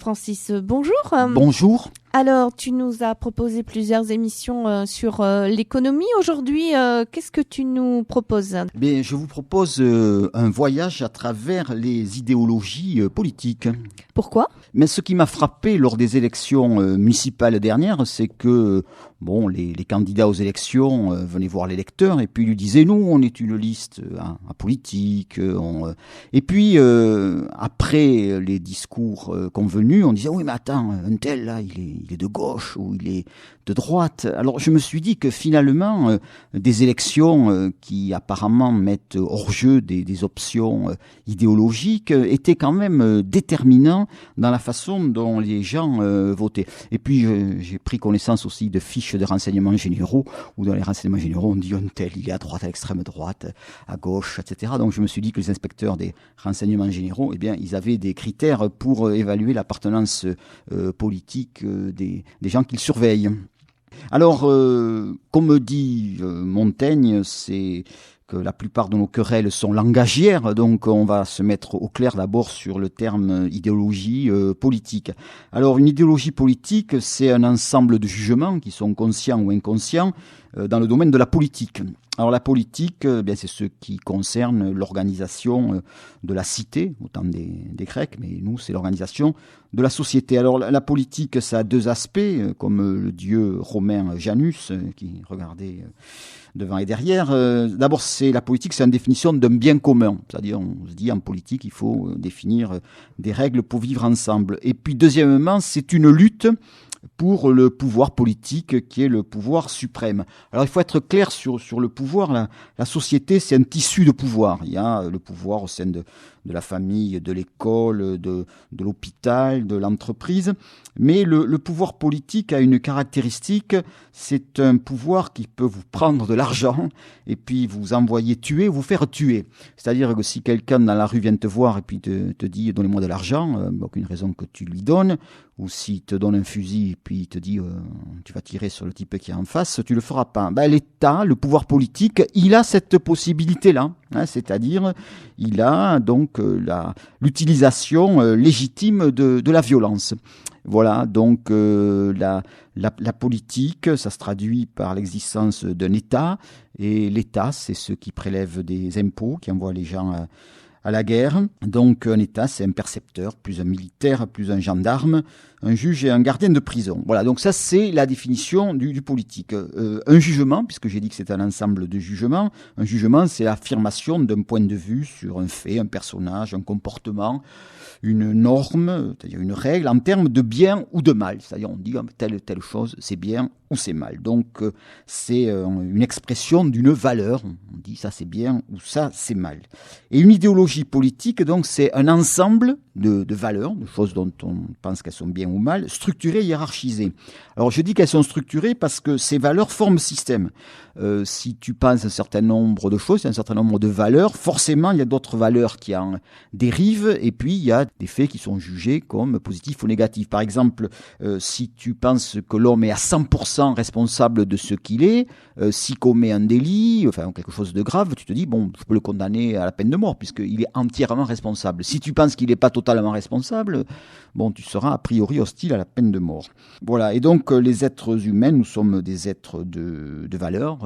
Francis, bonjour. Bonjour. Alors, tu nous as proposé plusieurs émissions sur l'économie. Aujourd'hui, qu'est-ce que tu nous proposes ? Bien, je vous propose un voyage à travers les idéologies politiques. Pourquoi ? Mais ce qui m'a frappé lors des élections municipales dernières, c'est que les candidats aux élections venaient voir l'électeur et puis lui disaient « Nous, on est une liste apolitique. » Et puis, après les discours convenus, on disait « Oui, mais attends, un tel, là, il est de gauche ou il est de droite. » Alors, je me suis dit que finalement, des élections qui apparemment mettent hors jeu des options idéologiques étaient quand même déterminants dans la façon dont les gens votaient. Et puis, j'ai pris connaissance aussi de fiches de renseignements généraux, où dans les renseignements généraux, on dit un tel, il est à droite, à l'extrême droite, à gauche, etc. Donc, je me suis dit que les inspecteurs des renseignements généraux, ils avaient des critères pour évaluer l'appartenance politique des gens qu'ils surveillent. Alors, comme dit Montaigne, c'est que la plupart de nos querelles sont langagières, donc on va se mettre au clair d'abord sur le terme idéologie politique. Alors, une idéologie politique, c'est un ensemble de jugements qui sont conscients ou inconscients dans le domaine de la politique. Alors la politique, c'est ce qui concerne l'organisation de la cité, au temps des Grecs, mais nous, c'est l'organisation de la société. Alors la politique, ça a deux aspects, comme le dieu romain Janus, qui regardait devant et derrière. D'abord, la politique, c'est une définition d'un bien commun. C'est-à-dire, on se dit, en politique, il faut définir des règles pour vivre ensemble. Et puis, deuxièmement, c'est une lutte pour le pouvoir politique qui est le pouvoir suprême. Alors il faut être clair sur le pouvoir. La société, c'est un tissu de pouvoir. Il y a le pouvoir au sein de la famille, de l'école, de l'hôpital, de l'entreprise. Mais le pouvoir politique a une caractéristique, c'est un pouvoir qui peut vous prendre de l'argent et puis vous envoyer tuer, vous faire tuer. C'est-à-dire que si quelqu'un dans la rue vient te voir et puis te dit « donnez-moi de l'argent », aucune raison que tu lui donnes, ou s'il te donne un fusil et puis il te dit tu vas tirer sur le type qui est en face, tu le feras pas. L'État, le pouvoir politique, il a cette possibilité-là, c'est-à-dire il a donc l'utilisation légitime de la violence. Voilà, donc la politique, ça se traduit par l'existence d'un État, et l'État, c'est ceux qui prélèvent des impôts, qui envoient les gens à la guerre. Donc un État, c'est un percepteur, plus un militaire, plus un gendarme, un juge et un gardien de prison. Voilà, donc ça c'est la définition du politique. Un jugement, puisque j'ai dit que c'est un ensemble de jugements, un jugement c'est l'affirmation d'un point de vue sur un fait, un personnage, un comportement, une norme, c'est-à-dire une règle, en termes de bien ou de mal. C'est-à-dire on dit telle chose c'est bien ou c'est mal. Donc c'est une expression d'une valeur. On dit ça c'est bien ou ça c'est mal. Et une idéologie politique, donc c'est un ensemble de valeurs, de choses dont on pense qu'elles sont bien ou mal, structurées, hiérarchisées. Alors je dis qu'elles sont structurées parce que ces valeurs forment système. Si tu penses un certain nombre de choses, un certain nombre de valeurs, forcément il y a d'autres valeurs qui en dérivent, et puis il y a des faits qui sont jugés comme positifs ou négatifs. Par exemple, si tu penses que l'homme est à 100% responsable de ce qu'il est, s'il commet un délit, enfin quelque chose de grave, tu te dis, je peux le condamner à la peine de mort, puisqu'il est entièrement responsable. Si tu penses qu'il n'est pas totalement responsable, tu seras a priori hostile à la peine de mort. Voilà, et donc les êtres humains, nous sommes des êtres de valeur,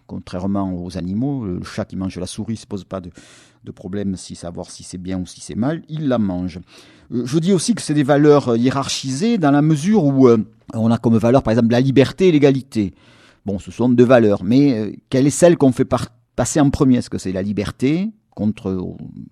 contrairement aux animaux. Le chat qui mange la souris ne se pose pas de problème savoir si c'est bien ou si c'est mal, il la mange. Je dis aussi que c'est des valeurs hiérarchisées dans la mesure où on a comme valeur par exemple la liberté et l'égalité. Ce sont deux valeurs, mais quelle est celle qu'on fait passer en premier ? Est-ce que c'est la liberté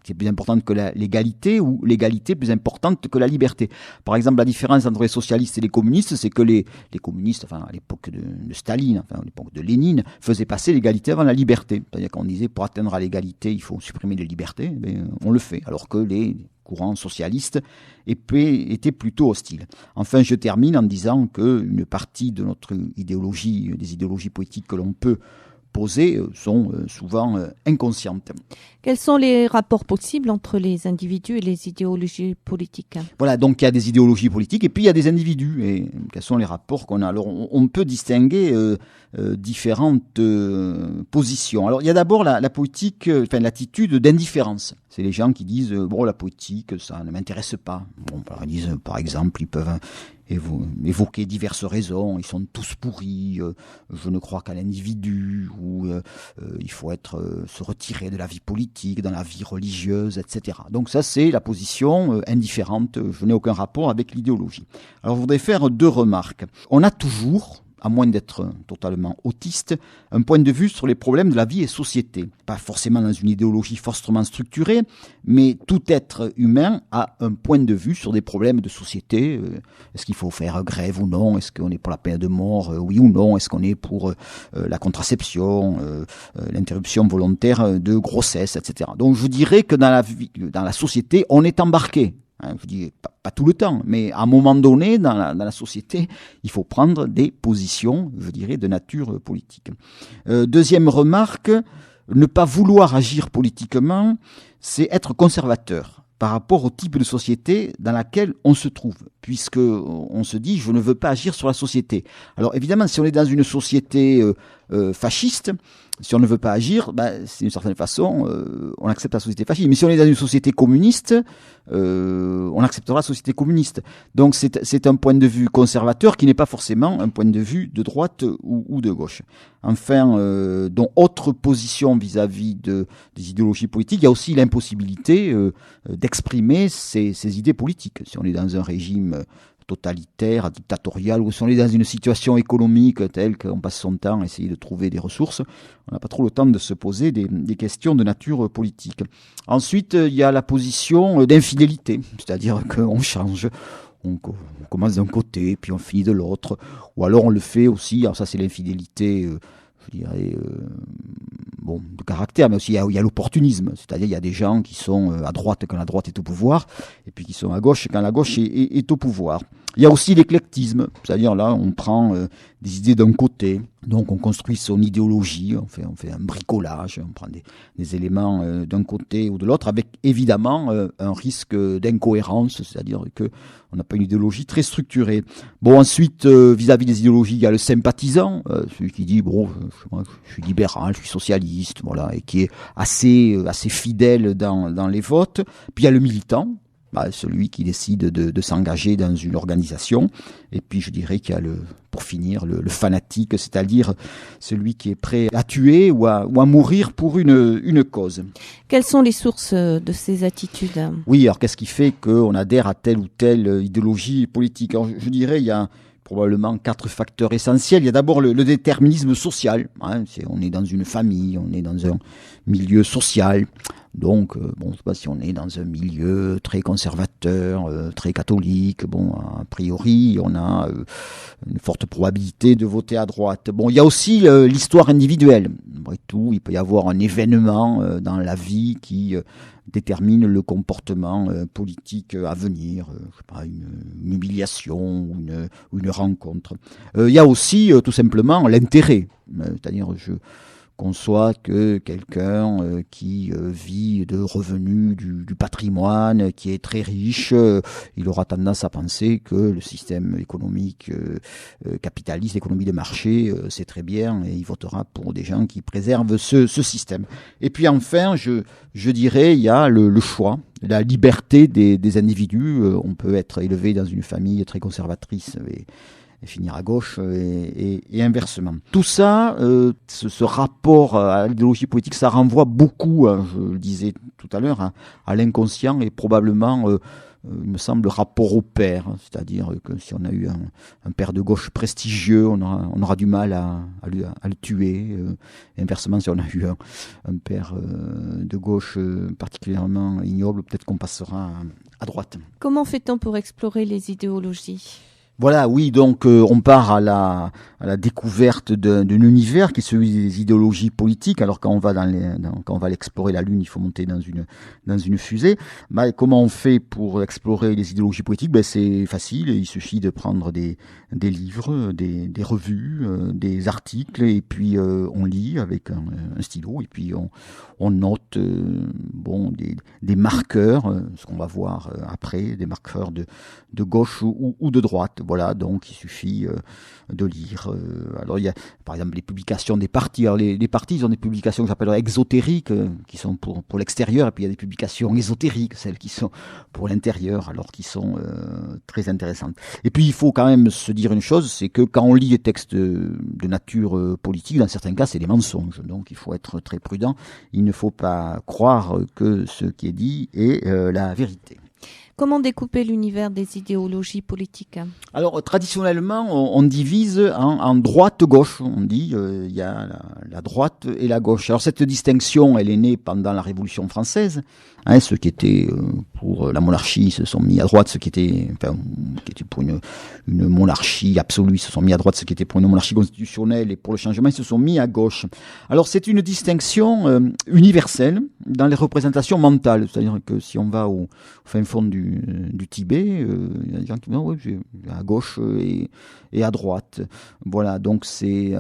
qui est plus importante que l'égalité, ou l'égalité plus importante que la liberté? Par exemple, la différence entre les socialistes et les communistes, c'est que les communistes, à l'époque de Staline, à l'époque de Lénine, faisaient passer l'égalité avant la liberté. C'est-à-dire qu'on disait, pour atteindre à l'égalité, il faut supprimer les libertés, on le fait. Alors que les courants socialistes étaient plutôt hostiles. Enfin, je termine en disant qu'une partie de notre idéologie, des idéologies politiques que l'on peut posées sont souvent inconscientes. Quels sont les rapports possibles entre les individus et les idéologies politiques ? Voilà, donc il y a des idéologies politiques et puis il y a des individus. Et quels sont les rapports qu'on a ? Alors on peut distinguer différentes positions. Alors il y a d'abord la politique, l'attitude d'indifférence. C'est les gens qui disent bon, la politique, ça ne m'intéresse pas. Bon, ils disent, par exemple, ils peuvent évoquer diverses raisons. Ils sont tous pourris. Je ne crois qu'à l'individu. Ou il faut se retirer de la vie politique, dans la vie religieuse, etc. Donc ça, c'est la position indifférente. Je n'ai aucun rapport avec l'idéologie. Alors, je voudrais faire 2 remarques. On a toujours, à moins d'être totalement autiste, un point de vue sur les problèmes de la vie et société. Pas forcément dans une idéologie fortement structurée, mais tout être humain a un point de vue sur des problèmes de société. Est-ce qu'il faut faire grève ou non? Est-ce qu'on est pour la peine de mort, oui ou non? Est-ce qu'on est pour la contraception, l'interruption volontaire de grossesse, etc. Donc je dirais que dans la société, on est embarqué. Je dis pas tout le temps, mais à un moment donné, dans la société, il faut prendre des positions, je dirais, de nature politique. Deuxième remarque, ne pas vouloir agir politiquement, c'est être conservateur par rapport au type de société dans laquelle on se trouve, puisque on se dit je ne veux pas agir sur la société. Alors évidemment, si on est dans une société fasciste, si on ne veut pas agir, c'est d'une certaine façon, on accepte la société fasciste. Mais si on est dans une société communiste, on acceptera la société communiste. Donc c'est un point de vue conservateur qui n'est pas forcément un point de vue de droite ou de gauche. Enfin, dans autre position vis-à-vis des idéologies politiques, il y a aussi l'impossibilité d'exprimer ces idées politiques. Si on est dans un régime totalitaire, dictatorial, ou si on est dans une situation économique telle qu'on passe son temps à essayer de trouver des ressources, on n'a pas trop le temps de se poser des questions de nature politique. Ensuite, il y a la position d'infidélité, c'est-à-dire qu'on change, on commence d'un côté, puis on finit de l'autre, ou alors on le fait aussi, alors ça c'est l'infidélité, je dirais, de caractère, mais aussi il y a l'opportunisme, c'est-à-dire il y a des gens qui sont à droite quand la droite est au pouvoir, et puis qui sont à gauche quand la gauche est au pouvoir. Il y a aussi l'éclectisme, c'est-à-dire là on prend des idées d'un côté, donc on construit son idéologie, on fait un bricolage, on prend des éléments d'un côté ou de l'autre, avec évidemment un risque d'incohérence, c'est-à-dire que on n'a pas une idéologie très structurée. Bon, ensuite, vis-à-vis des idéologies, il y a le sympathisant, celui qui dit je suis libéral, je suis socialiste, voilà, et qui est assez fidèle dans les votes. Puis il y a le militant, celui qui décide de s'engager dans une organisation. Et puis je dirais qu'il y a pour finir, le fanatique, c'est-à-dire celui qui est prêt à tuer ou à mourir pour une cause. Quelles sont les sources de ces attitudes? Oui, alors qu'est-ce qui fait qu'on adhère à telle ou telle idéologie politique? Alors, je dirais il y a probablement 4 facteurs essentiels. Il y a d'abord le déterminisme social. On est dans une famille, on est dans un milieu social. Donc, je sais pas si on est dans un milieu très conservateur, très catholique. Bon, a priori, on a une forte probabilité de voter à droite. Bon, il y a aussi l'histoire individuelle. Après tout, il peut y avoir un événement dans la vie qui détermine le comportement politique à venir, je sais pas, une humiliation ou une rencontre. Il y a aussi tout simplement l'intérêt, c'est-à-dire je conçoit que quelqu'un qui vit de revenus du patrimoine, qui est très riche, il aura tendance à penser que le système économique capitaliste, l'économie de marché, c'est très bien, et il votera pour des gens qui préservent ce système. Et puis enfin, je dirais, il y a le choix, la liberté des individus. On peut être élevé dans une famille très conservatrice et finir à gauche et inversement. Tout ça, ce rapport à l'idéologie politique, ça renvoie beaucoup, je le disais tout à l'heure, à l'inconscient et probablement, il me semble, le rapport au père. C'est-à-dire que si on a eu un père de gauche prestigieux, on aura du mal à le tuer. Et inversement, si on a eu un père de gauche particulièrement ignoble, peut-être qu'on passera à droite. Comment fait-on pour explorer les idéologies ? Voilà, oui, donc on part à la découverte d'un univers qui est celui des idéologies politiques. Alors quand on va quand on va l'explorer la Lune, il faut monter dans une fusée. Comment on fait pour explorer les idéologies politiques ? C'est facile, il suffit de prendre des livres, des revues, des articles, et puis on lit avec un stylo, et puis on note des marqueurs, ce qu'on va voir après, des marqueurs de gauche ou de droite. Voilà, donc il suffit de lire. Alors il y a par exemple les publications des partis. Alors les partis, ils ont des publications que j'appelle exotériques, qui sont pour l'extérieur, et puis il y a des publications ésotériques, celles qui sont pour l'intérieur, alors qui sont très intéressantes. Et puis il faut quand même se dire une chose, c'est que quand on lit des textes de nature politique, dans certains cas c'est des mensonges, donc il faut être très prudent. Il ne faut pas croire que ce qui est dit est la vérité. Comment découper l'univers des idéologies politiques? Alors, traditionnellement, on divise en droite-gauche. On dit il y a la droite et la gauche. Alors, cette distinction, elle est née pendant la Révolution française. Ceux qui étaient pour la monarchie se sont mis à droite, ceux qui étaient pour une monarchie absolue se sont mis à droite, ceux qui étaient pour une monarchie constitutionnelle et pour le changement, ils se sont mis à gauche. Alors, c'est une distinction universelle dans les représentations mentales. C'est-à-dire que si on va au fin fond du Tibet, il y a des gens qui disent oui, à gauche et à droite. Voilà, donc c'est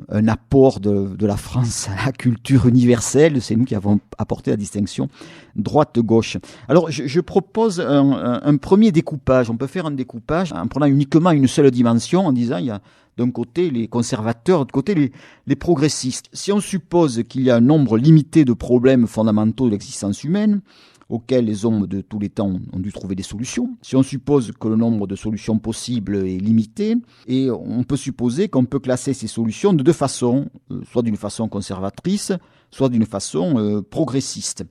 un apport de la France à la culture universelle. C'est nous qui avons apporté la distinction droite-gauche. Alors, je propose un premier découpage. On peut faire un découpage en prenant uniquement une seule dimension, en disant il y a d'un côté les conservateurs, de l'autre côté les progressistes. Si on suppose qu'il y a un nombre limité de problèmes fondamentaux de l'existence humaine, auxquels les hommes de tous les temps ont dû trouver des solutions. Si on suppose que le nombre de solutions possibles est limité, et on peut supposer qu'on peut classer ces solutions de deux façons, soit d'une façon conservatrice, soit d'une façon progressiste.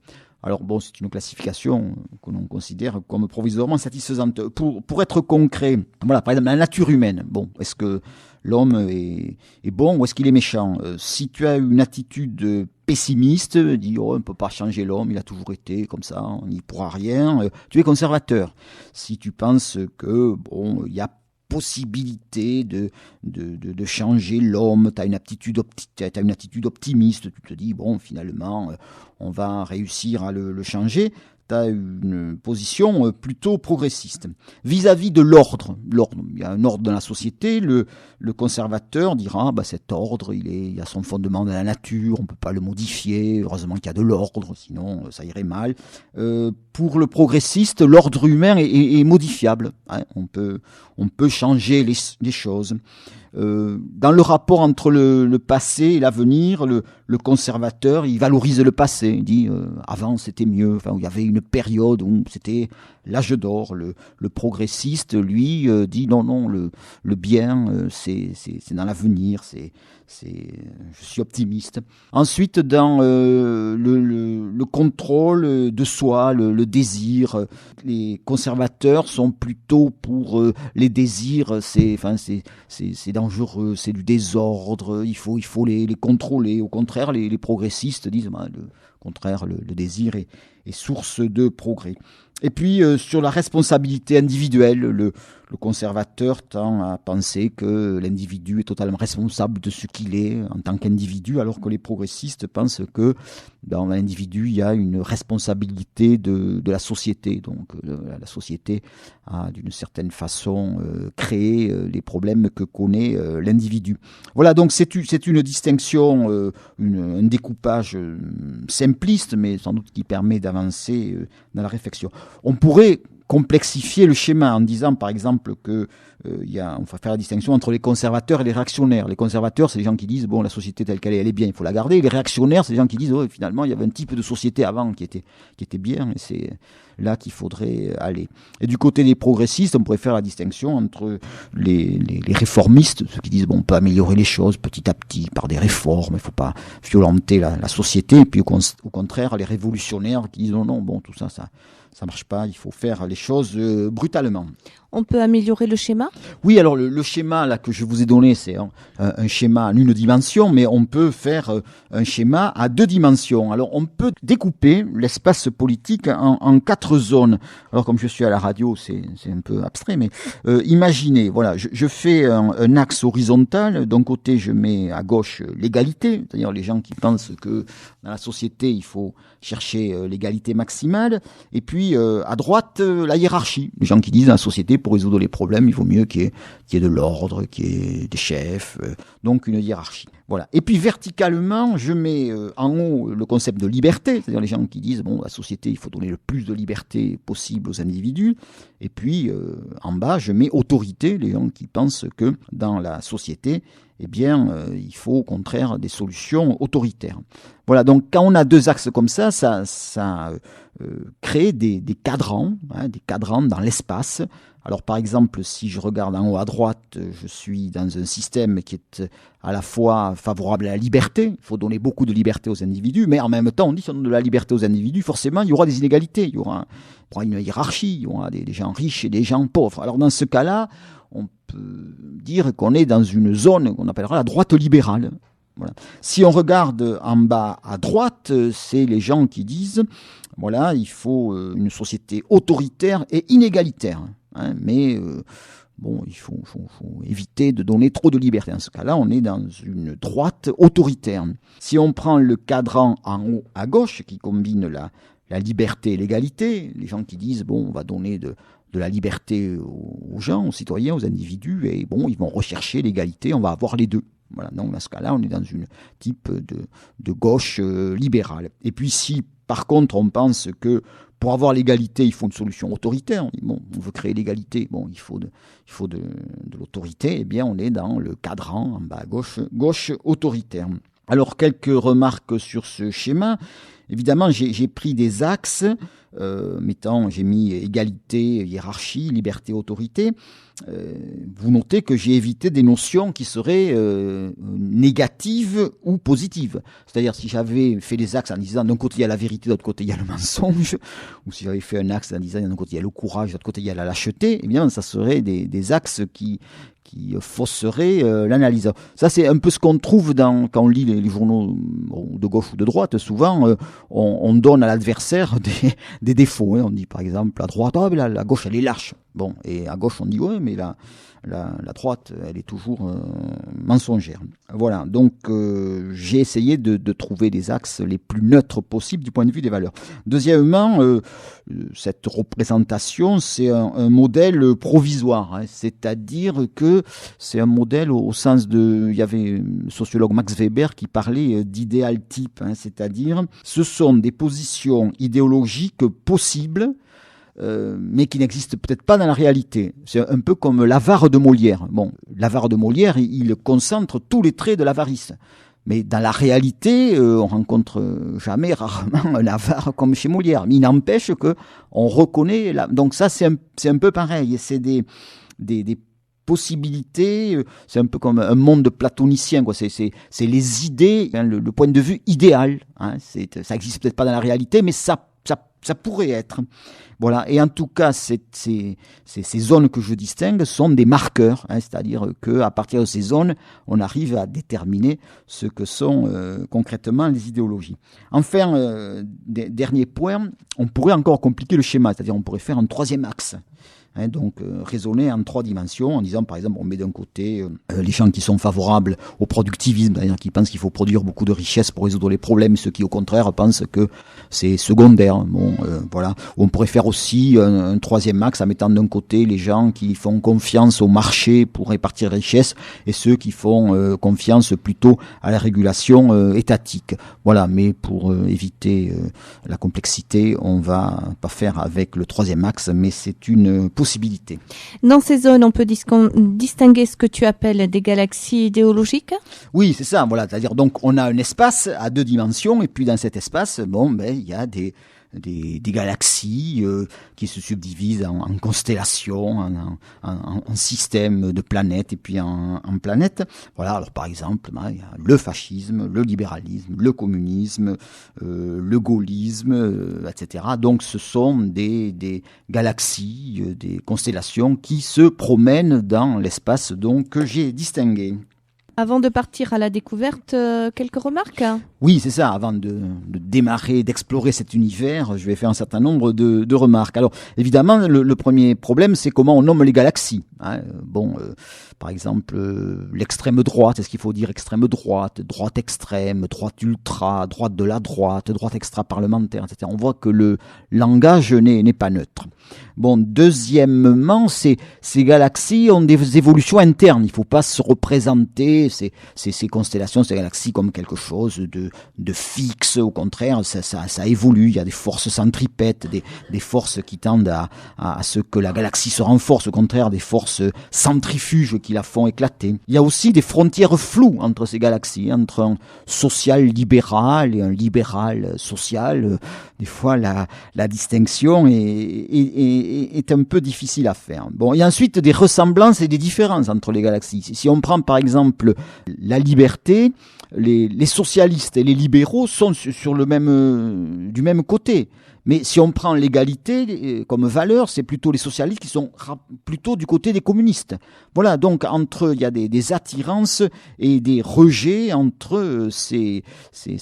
Alors bon, c'est une classification que l'on considère comme provisoirement satisfaisante. Pour être concret, voilà, par exemple, la nature humaine. Bon, est-ce que l'homme est bon ou est-ce qu'il est méchant? Si tu as une attitude pessimiste, dis on ne peut pas changer l'homme, il a toujours été comme ça, on n'y pourra rien, tu es conservateur. Si tu penses que bon, il y a possibilité de changer l'homme, tu as une attitude optimiste, tu te dis bon finalement on va réussir à le changer, tu as une position plutôt progressiste. Vis-à-vis de l'ordre, il y a un ordre dans la société, le conservateur dira cet ordre il a son fondement dans la nature, on ne peut pas le modifier, heureusement qu'il y a de l'ordre, sinon ça irait mal. Pour le progressiste, l'ordre humain est modifiable, on peut changer les choses. Dans le rapport entre le passé et l'avenir, le conservateur, il valorise le passé. Il dit avant c'était mieux, enfin il y avait une période où c'était l'âge d'or. Le progressiste, lui, dit non, le bien, c'est dans l'avenir, je suis optimiste. Ensuite, dans le contrôle de soi, le désir, les conservateurs sont plutôt pour les désirs, c'est dangereux, c'est du désordre, il faut les contrôler. Au contraire, les progressistes disent le contraire, le désir est source de progrès. Et puis, sur la responsabilité individuelle, le conservateur tend à penser que l'individu est totalement responsable de ce qu'il est en tant qu'individu, alors que les progressistes pensent que dans l'individu, il y a une responsabilité de la société. Donc, la société a, d'une certaine façon, créé les problèmes que connaît l'individu. Voilà, donc c'est une distinction, un découpage simpliste, mais sans doute qui permet d'avancer dans la réflexion. On pourrait complexifier le schéma en disant par exemple que on va faire la distinction entre les conservateurs et les réactionnaires. Les conservateurs, c'est les gens qui disent bon, la société telle qu'elle est, elle est bien, il faut la garder. Et les réactionnaires, c'est les gens qui disent finalement il y avait un type de société avant qui était bien et c'est là qu'il faudrait aller. Et du côté des progressistes, on pourrait faire la distinction entre les réformistes, ceux qui disent bon, on peut améliorer les choses petit à petit par des réformes, il faut pas violenter la société. Et puis au contraire, les révolutionnaires qui disent non, bon, tout ça marche pas, il faut faire les choses brutalement. On peut améliorer le schéma? Oui, alors le schéma là que je vous ai donné, c'est un schéma en une dimension, mais on peut faire un schéma à deux dimensions. Alors on peut découper l'espace politique en quatre zones. Alors comme je suis à la radio, c'est un peu abstrait, mais imaginez, voilà, je fais un axe horizontal. D'un côté, je mets à gauche l'égalité, c'est-à-dire les gens qui pensent que dans la société, il faut chercher l'égalité maximale. Et puis à droite, la hiérarchie, les gens qui disent dans la société, pour résoudre les problèmes, il vaut mieux qu'il y ait de l'ordre, qu'il y ait des chefs, donc une hiérarchie. Voilà. Et puis verticalement, je mets en haut le concept de liberté, c'est-à-dire les gens qui disent la société, il faut donner le plus de liberté possible aux individus. Et puis en bas, je mets autorité, les gens qui pensent que dans la société, il faut au contraire des solutions autoritaires. Voilà, donc quand on a deux axes comme ça crée des cadrans, des cadrans dans l'espace. Alors par exemple, si je regarde en haut à droite, je suis dans un système qui est à la fois favorable à la liberté, il faut donner beaucoup de liberté aux individus, mais en même temps, on dit si on donne de la liberté aux individus, forcément, il y aura des inégalités, il y aura une hiérarchie, il y aura des gens riches et des gens pauvres. Alors dans ce cas-là, on peut dire qu'on est dans une zone qu'on appellera la droite libérale. Voilà. Si on regarde en bas à droite, c'est les gens qui disent il faut une société autoritaire et inégalitaire. Mais il faut éviter de donner trop de liberté. Dans ce cas-là, on est dans une droite autoritaire. Si on prend le cadran en haut à gauche, qui combine la liberté et l'égalité, les gens qui disent on va donner de la liberté aux gens, aux citoyens, aux individus, et ils vont rechercher l'égalité, on va avoir les deux. Voilà, donc dans ce cas-là, on est dans une type de gauche libérale. Et puis si, par contre, on pense que pour avoir l'égalité, il faut une solution autoritaire, on dit on veut créer l'égalité, il faut de l'autorité, on est dans le cadran en bas à gauche autoritaire. Alors, quelques remarques sur ce schéma. Évidemment, j'ai pris des axes, j'ai mis égalité, hiérarchie, liberté, autorité. Vous notez que j'ai évité des notions qui seraient négatives ou positives. C'est-à-dire, si j'avais fait des axes en disant d'un côté il y a la vérité, de l'autre côté il y a le mensonge, ou si j'avais fait un axe en disant d'un côté il y a le courage, de l'autre côté il y a la lâcheté, évidemment, ça serait des axes qui fausserait l'analyse. Ça, c'est un peu ce qu'on trouve quand on lit les journaux de gauche ou de droite. Souvent, on donne à l'adversaire des défauts. On dit, par exemple, à droite, la gauche, elle est lâche. Et à gauche, on dit, mais la droite, elle est toujours mensongère. Voilà, donc j'ai essayé de trouver des axes les plus neutres possibles du point de vue des valeurs. Deuxièmement, cette représentation, c'est un modèle provisoire, c'est-à-dire que c'est un modèle au sens il y avait le sociologue Max Weber qui parlait d'idéal type, c'est-à-dire ce sont des positions idéologiques possibles, mais qui n'existe peut-être pas dans la réalité. C'est un peu comme l'avare de Molière. L'avare de Molière, il concentre tous les traits de l'avarice. Mais dans la réalité, on rencontre rarement un avare comme chez Molière. Mais il n'empêche que on reconnaît. Donc ça, c'est un peu pareil. C'est des possibilités. C'est un peu comme un monde platonicien, quoi. C'est les idées, le point de vue idéal. Ça existe peut-être pas dans la réalité, mais ça pourrait être. Voilà. Et en tout cas, ces zones que je distingue sont des marqueurs, c'est-à-dire qu'à partir de ces zones, on arrive à déterminer ce que sont concrètement les idéologies. Enfin, dernier point, on pourrait encore compliquer le schéma, c'est-à-dire on pourrait faire un troisième axe. Donc raisonner en 3 dimensions en disant par exemple on met d'un côté les gens qui sont favorables au productivisme, c'est-à-dire qui pensent qu'il faut produire beaucoup de richesses pour résoudre les problèmes, ceux qui au contraire pensent que c'est secondaire. Voilà. On pourrait faire aussi un troisième axe en mettant d'un côté les gens qui font confiance au marché pour répartir les richesses et ceux qui font confiance plutôt à la régulation étatique. Voilà, mais pour éviter la complexité, on va pas faire avec le troisième axe, mais c'est une possibilité. Dans ces zones, on peut distinguer ce que tu appelles des galaxies idéologiques ? Oui, c'est ça. Voilà, c'est-à-dire donc on a un espace à 2 dimensions et puis dans cet espace, il y a des galaxies qui se subdivisent en constellations, en systèmes de planètes et puis en planètes. Voilà, alors par exemple, il y a le fascisme, le libéralisme, le communisme, le gaullisme, etc. Donc ce sont des galaxies, des constellations qui se promènent dans l'espace donc que j'ai distingué. Avant de partir à la découverte, quelques remarques ? Oui, c'est ça. Avant de démarrer, d'explorer cet univers, je vais faire un certain nombre de remarques. Alors, évidemment, le premier problème, c'est comment on nomme les galaxies. Par exemple, l'extrême droite, est-ce qu'il faut dire extrême droite, droite extrême, droite ultra, droite de la droite, droite extra-parlementaire, etc. On voit que le langage n'est pas neutre. Bon, deuxièmement, ces galaxies ont des évolutions internes. Il ne faut pas se représenter ces constellations, ces galaxies comme quelque chose de fixe. Au contraire, ça évolue. Il y a des forces centripètes, des forces qui tendent à ce que la galaxie se renforce. Au contraire, des forces centrifuges qui la font éclater. Il y a aussi des frontières floues entre ces galaxies, entre un social-libéral et un libéral-social. Des fois, la distinction est un peu difficile à faire. Bon, il y a ensuite des ressemblances et des différences entre les galaxies. Si on prend par exemple la liberté, les socialistes et les libéraux sont sur du même côté. Mais si on prend l'égalité comme valeur, c'est plutôt les socialistes qui sont plutôt du côté des communistes. Voilà, donc entre eux, il y a des attirances et des rejets entre ces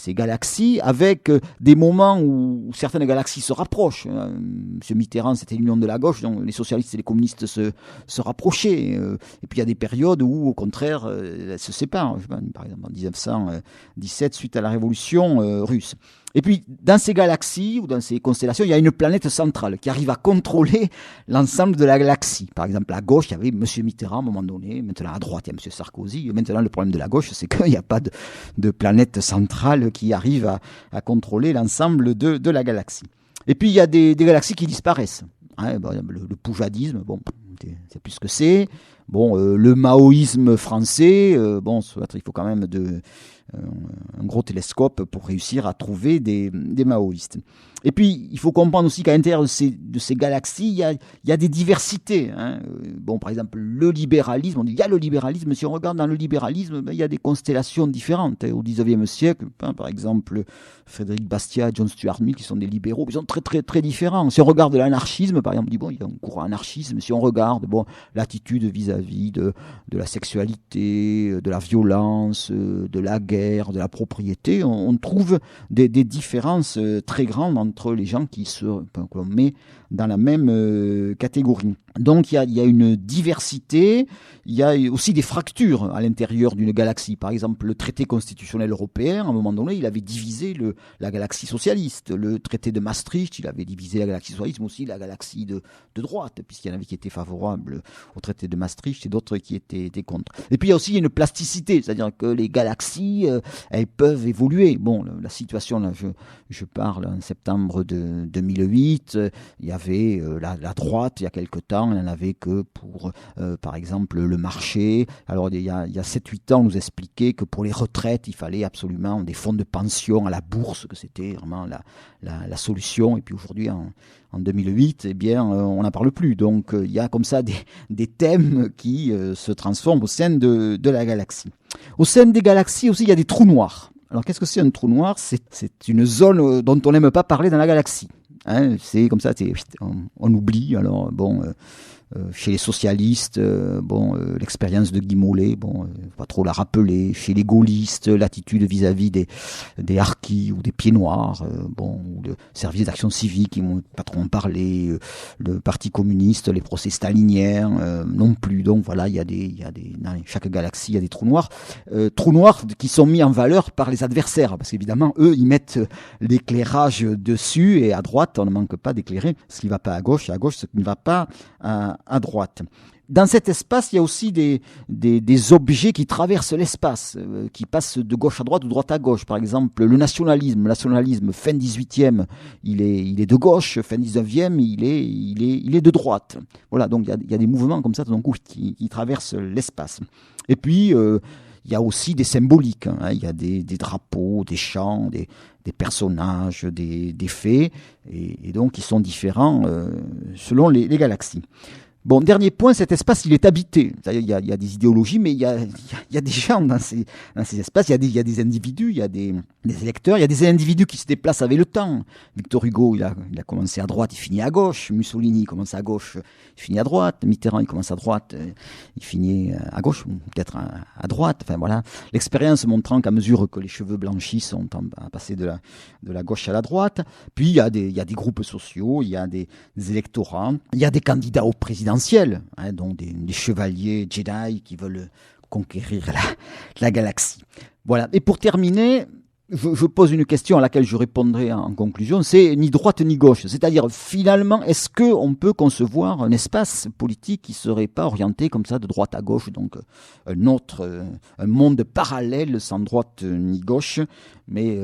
galaxies, avec des moments où certaines galaxies se rapprochent. M. Mitterrand, c'était l'union de la gauche, donc les socialistes et les communistes se rapprochaient. Et puis il y a des périodes où, au contraire, elles se séparent. Par exemple, en 1917, suite à la révolution russe. Et puis, dans ces galaxies ou dans ces constellations, il y a une planète centrale qui arrive à contrôler l'ensemble de la galaxie. Par exemple, à gauche, il y avait M. Mitterrand à un moment donné. Maintenant, à droite, il y a M. Sarkozy. Maintenant, le problème de la gauche, c'est qu'il n'y a pas de planète centrale qui arrive à contrôler l'ensemble de la galaxie. Et puis, il y a des galaxies qui disparaissent. Le poujadisme, c'est plus ce que c'est. Le maoïsme français, il faut quand même un gros télescope pour réussir à trouver des maoïstes. Et puis, il faut comprendre aussi qu'à l'intérieur de ces galaxies, il y a des diversités. Par exemple, le libéralisme, on dit il y a le libéralisme. Si on regarde dans le libéralisme, il y a des constellations différentes. Au XIXe siècle, par exemple, Frédéric Bastiat, John Stuart Mill, qui sont des libéraux, ils sont très, très, très différents. Si on regarde l'anarchisme, par exemple, il y a un courant anarchisme. Si on regarde l'attitude vis-à-vis de la sexualité, de la violence, de la guerre, de la propriété, on trouve des différences très grandes entre les gens qu'on met dans la même catégorie. Donc il y a une diversité, il y a aussi des fractures à l'intérieur d'une galaxie. Par exemple, le traité constitutionnel européen, à un moment donné, il avait divisé la galaxie socialiste. Le traité de Maastricht, il avait divisé la galaxie socialiste, mais aussi la galaxie de droite, puisqu'il y en avait qui étaient favorables au traité de Maastricht et d'autres qui étaient contre. Et puis il y a aussi une plasticité, c'est-à-dire que les galaxies, elles peuvent évoluer. Bon, la situation, là, je parle en septembre de 2008, il y avait la droite, il y a quelque temps, il n'y en avait que pour, par exemple, le marché. Alors, il y a 7-8 ans, on nous expliquait que pour les retraites, il fallait absolument des fonds de pension à la bourse, que c'était vraiment la solution. Et puis aujourd'hui, en 2008, on n'en parle plus. Donc, il y a comme ça des thèmes qui se transforment au sein de la galaxie. Au sein des galaxies aussi, il y a des trous noirs. Alors, qu'est-ce que c'est un trou noir ? C'est une zone dont on n'aime pas parler dans la galaxie. C'est comme ça, on oublie. Alors, chez les socialistes, l'expérience de Guy Mollet, pas trop la rappeler. Chez les gaullistes, l'attitude vis-à-vis des harkis ou des pieds noirs, ou le service d'action civique, ils m'ont pas trop en parlé. Le Parti communiste, les procès staliniens, non plus. Donc voilà, il y a dans chaque galaxie, il y a des trous noirs qui sont mis en valeur par les adversaires, parce qu'évidemment, eux, ils mettent l'éclairage dessus, et à droite, on ne manque pas d'éclairer ce qui ne va pas à gauche, et à gauche, ce qui ne va pas à droite. Dans cet espace, il y a aussi des objets qui traversent l'espace, qui passent de gauche à droite ou de droite à gauche. Par exemple, le nationalisme fin 18e, il est de gauche, fin 19e, il est de droite. Voilà, donc il y a des mouvements comme ça, donc, qui traversent l'espace. Et puis, il y a aussi des symboliques. Il y a des drapeaux, des chants, des personnages, des faits, et donc ils sont différents selon les galaxies. Bon, dernier point, cet espace, il est habité. C'est-à-dire, il y a des idéologies, mais il y a des gens dans ces espaces. Il y a des individus, il y a des électeurs, il y a des individus qui se déplacent avec le temps. Victor Hugo, il a commencé à droite, il finit à gauche. Mussolini, il commence à gauche, il finit à droite. Mitterrand, il commence à droite, il finit à gauche, ou peut-être à droite. Enfin, voilà. L'expérience montrant qu'à mesure que les cheveux blanchissent, on tend à passer de la gauche à la droite. Puis, il y a des groupes sociaux, il y a des électorats, il y a des candidats au présidentiel, donc des chevaliers Jedi qui veulent conquérir la galaxie. Voilà. Et pour terminer, je pose une question à laquelle je répondrai en conclusion, c'est ni droite ni gauche. C'est-à-dire, finalement, est-ce qu'on peut concevoir un espace politique qui ne serait pas orienté comme ça de droite à gauche, donc un monde parallèle sans droite ni gauche, mais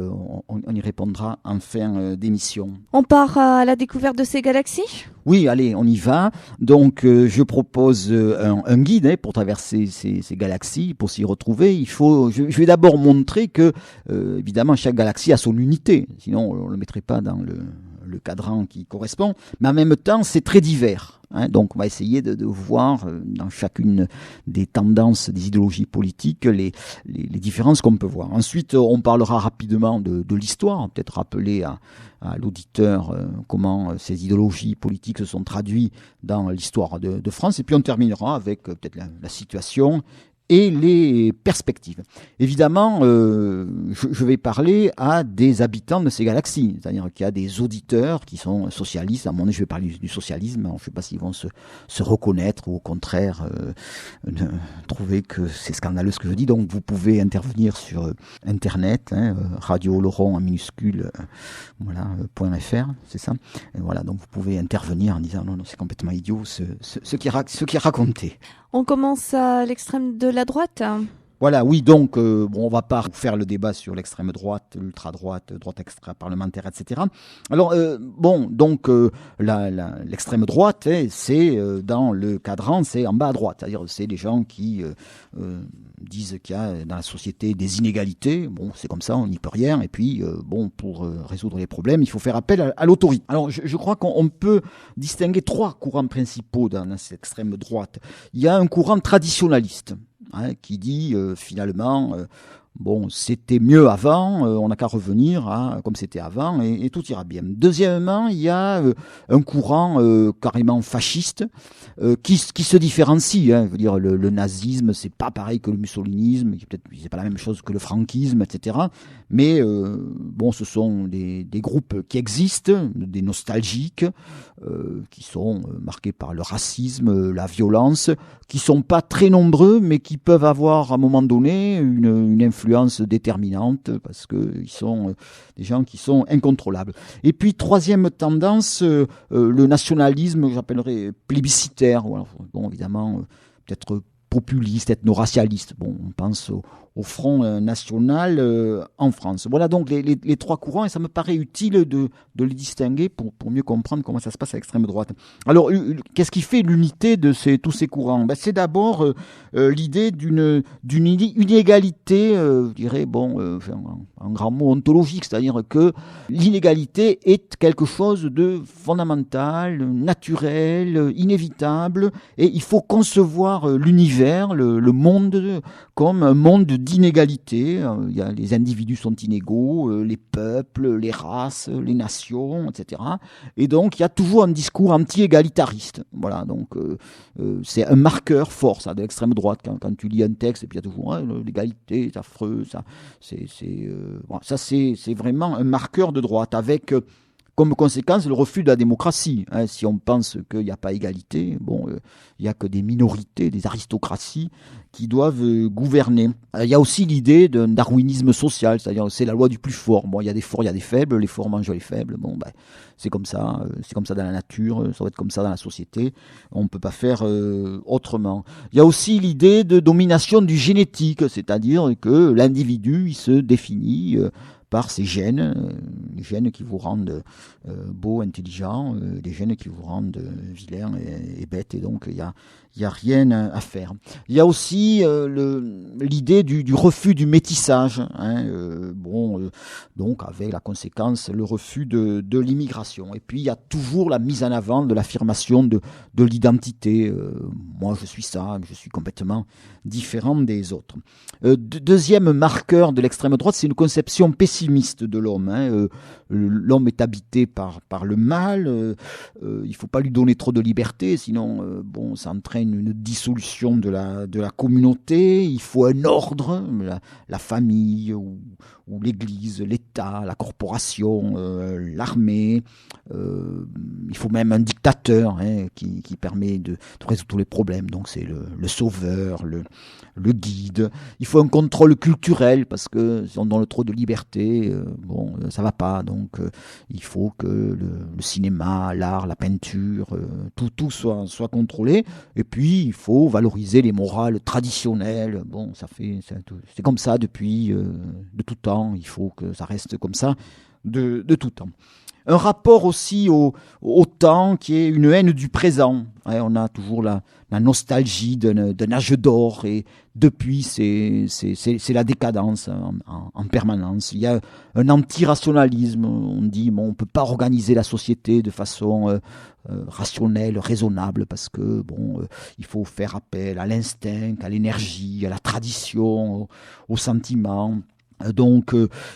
on y répondra en fin d'émission. On part à la découverte de ces galaxies ? Oui, allez, on y va. Donc, je propose un guide pour traverser ces galaxies, pour s'y retrouver. Je vais d'abord montrer que, évidemment, chaque galaxie a son unité. Sinon, on ne le mettrait pas dans le cadran qui correspond. Mais en même temps, c'est très divers. Donc, on va essayer de voir dans chacune des tendances, des idéologies politiques, les différences qu'on peut voir. Ensuite, on parlera rapidement de l'histoire, peut-être rappeler à l'auditeur comment ces idéologies politiques se sont traduites dans l'histoire de France. Et puis, on terminera avec peut-être la situation et les perspectives. Évidemment, je vais parler à des habitants de ces galaxies, c'est-à-dire qu'il y a des auditeurs qui sont socialistes. À un moment donné, je vais parler du socialisme. Alors, je ne sais pas s'ils vont se reconnaître ou au contraire trouver que c'est scandaleux ce que je dis. Donc, vous pouvez intervenir sur Internet, Radio Laurent en minuscule, .fr, c'est ça. Et voilà, donc vous pouvez intervenir en disant non, c'est complètement idiot ce qui est raconté. On commence à l'extrême de la droite. Voilà, oui, donc on va pas faire le débat sur l'extrême droite, l'ultra-droite, droite extra-parlementaire, etc. Alors, l'extrême droite, c'est dans le cadran, c'est en bas à droite. C'est-à-dire, c'est des gens qui disent qu'il y a dans la société des inégalités. Bon, c'est comme ça, on n'y peut rien. Et puis, pour résoudre les problèmes, il faut faire appel à l'autorité. Alors, je crois qu'on peut distinguer 3 courants principaux dans cette extrême droite. Il y a un courant traditionnaliste, qui dit finalement, c'était mieux avant, on n'a qu'à revenir à comme c'était avant et tout ira bien. Deuxièmement, il y a un courant carrément fasciste qui se différencie. Je veux dire, le nazisme, c'est pas pareil que le mussolinisme, c'est pas la même chose que le franquisme, etc. Mais ce sont des groupes qui existent, des nostalgiques, qui sont marqués par le racisme, la violence, qui sont pas très nombreux, mais qui peuvent avoir à un moment donné une influence déterminante parce que ils sont des gens qui sont incontrôlables. Et puis troisième tendance, le nationalisme, j'appellerais plébiscitaire. Voilà. Bon, évidemment, peut-être populiste, ethno-racialiste. Bon, on pense au Front National en France. Voilà donc les 3 courants, et ça me paraît utile de les distinguer pour mieux comprendre comment ça se passe à l'extrême droite. Alors, qu'est-ce qui fait l'unité de tous ces courants ? C'est d'abord l'idée d'une inégalité, je dirais, un grand mot ontologique, c'est-à-dire que l'inégalité est quelque chose de fondamental, naturel, inévitable, et il faut concevoir l'univers, le monde, comme un monde d'inégalité. Les individus sont inégaux, les peuples, les races, les nations, etc. Et donc, il y a toujours un discours anti-égalitariste. Voilà, donc c'est un marqueur fort, ça, de l'extrême droite. Quand tu lis un texte, et puis il y a toujours l'égalité, c'est affreux, ça. C'est vraiment un marqueur de droite, avec comme conséquence le refus de la démocratie. Si on pense qu'il n'y a pas égalité, il n'y a que des minorités, des aristocraties qui doivent gouverner. Il y a aussi l'idée d'un darwinisme social, c'est-à-dire c'est la loi du plus fort. Il y a des forts, il y a des faibles, les forts mangent les faibles. C'est comme ça dans la nature, ça va être comme ça dans la société. On ne peut pas faire autrement. Il y a aussi l'idée de domination du génétique, c'est-à-dire que l'individu, il se définit par ces gènes, les gènes qui vous rendent beau, intelligent, les gènes qui vous rendent vilain et bête. Et donc, il y y a rien à faire. Il y a aussi l'idée du refus du métissage, donc avec la conséquence le refus de l'immigration. Et puis il y a toujours la mise en avant de l'affirmation de l'identité. Moi je suis ça, je suis complètement différent des autres. Deuxième marqueur de l'extrême droite, c'est une conception pessimiste de l'homme. L'homme est habité par le mal, il ne faut pas lui donner trop de liberté, sinon ça entraîne une dissolution de la communauté. Il faut un ordre, la famille ou l'église, l'État, la corporation, l'armée. Il faut même un dictateur qui permet de résoudre tous les problèmes. Donc c'est le sauveur, le guide. Il faut un contrôle culturel parce que si on donne trop de liberté, ça va pas. Donc il faut que le cinéma, l'art, la peinture, tout soit contrôlé. Et puis il faut valoriser les morales traditionnelles. C'est comme ça depuis de tout temps. Il faut que ça reste comme ça de tout temps. Un rapport aussi au temps qui est une haine du présent. On a toujours la nostalgie d'un âge d'or et depuis c'est la décadence en permanence. Il y a un anti-rationalisme. On dit on ne peut pas organiser la société de façon rationnelle, raisonnable parce que il faut faire appel à l'instinct, à l'énergie, à la tradition, aux sentiments. Donc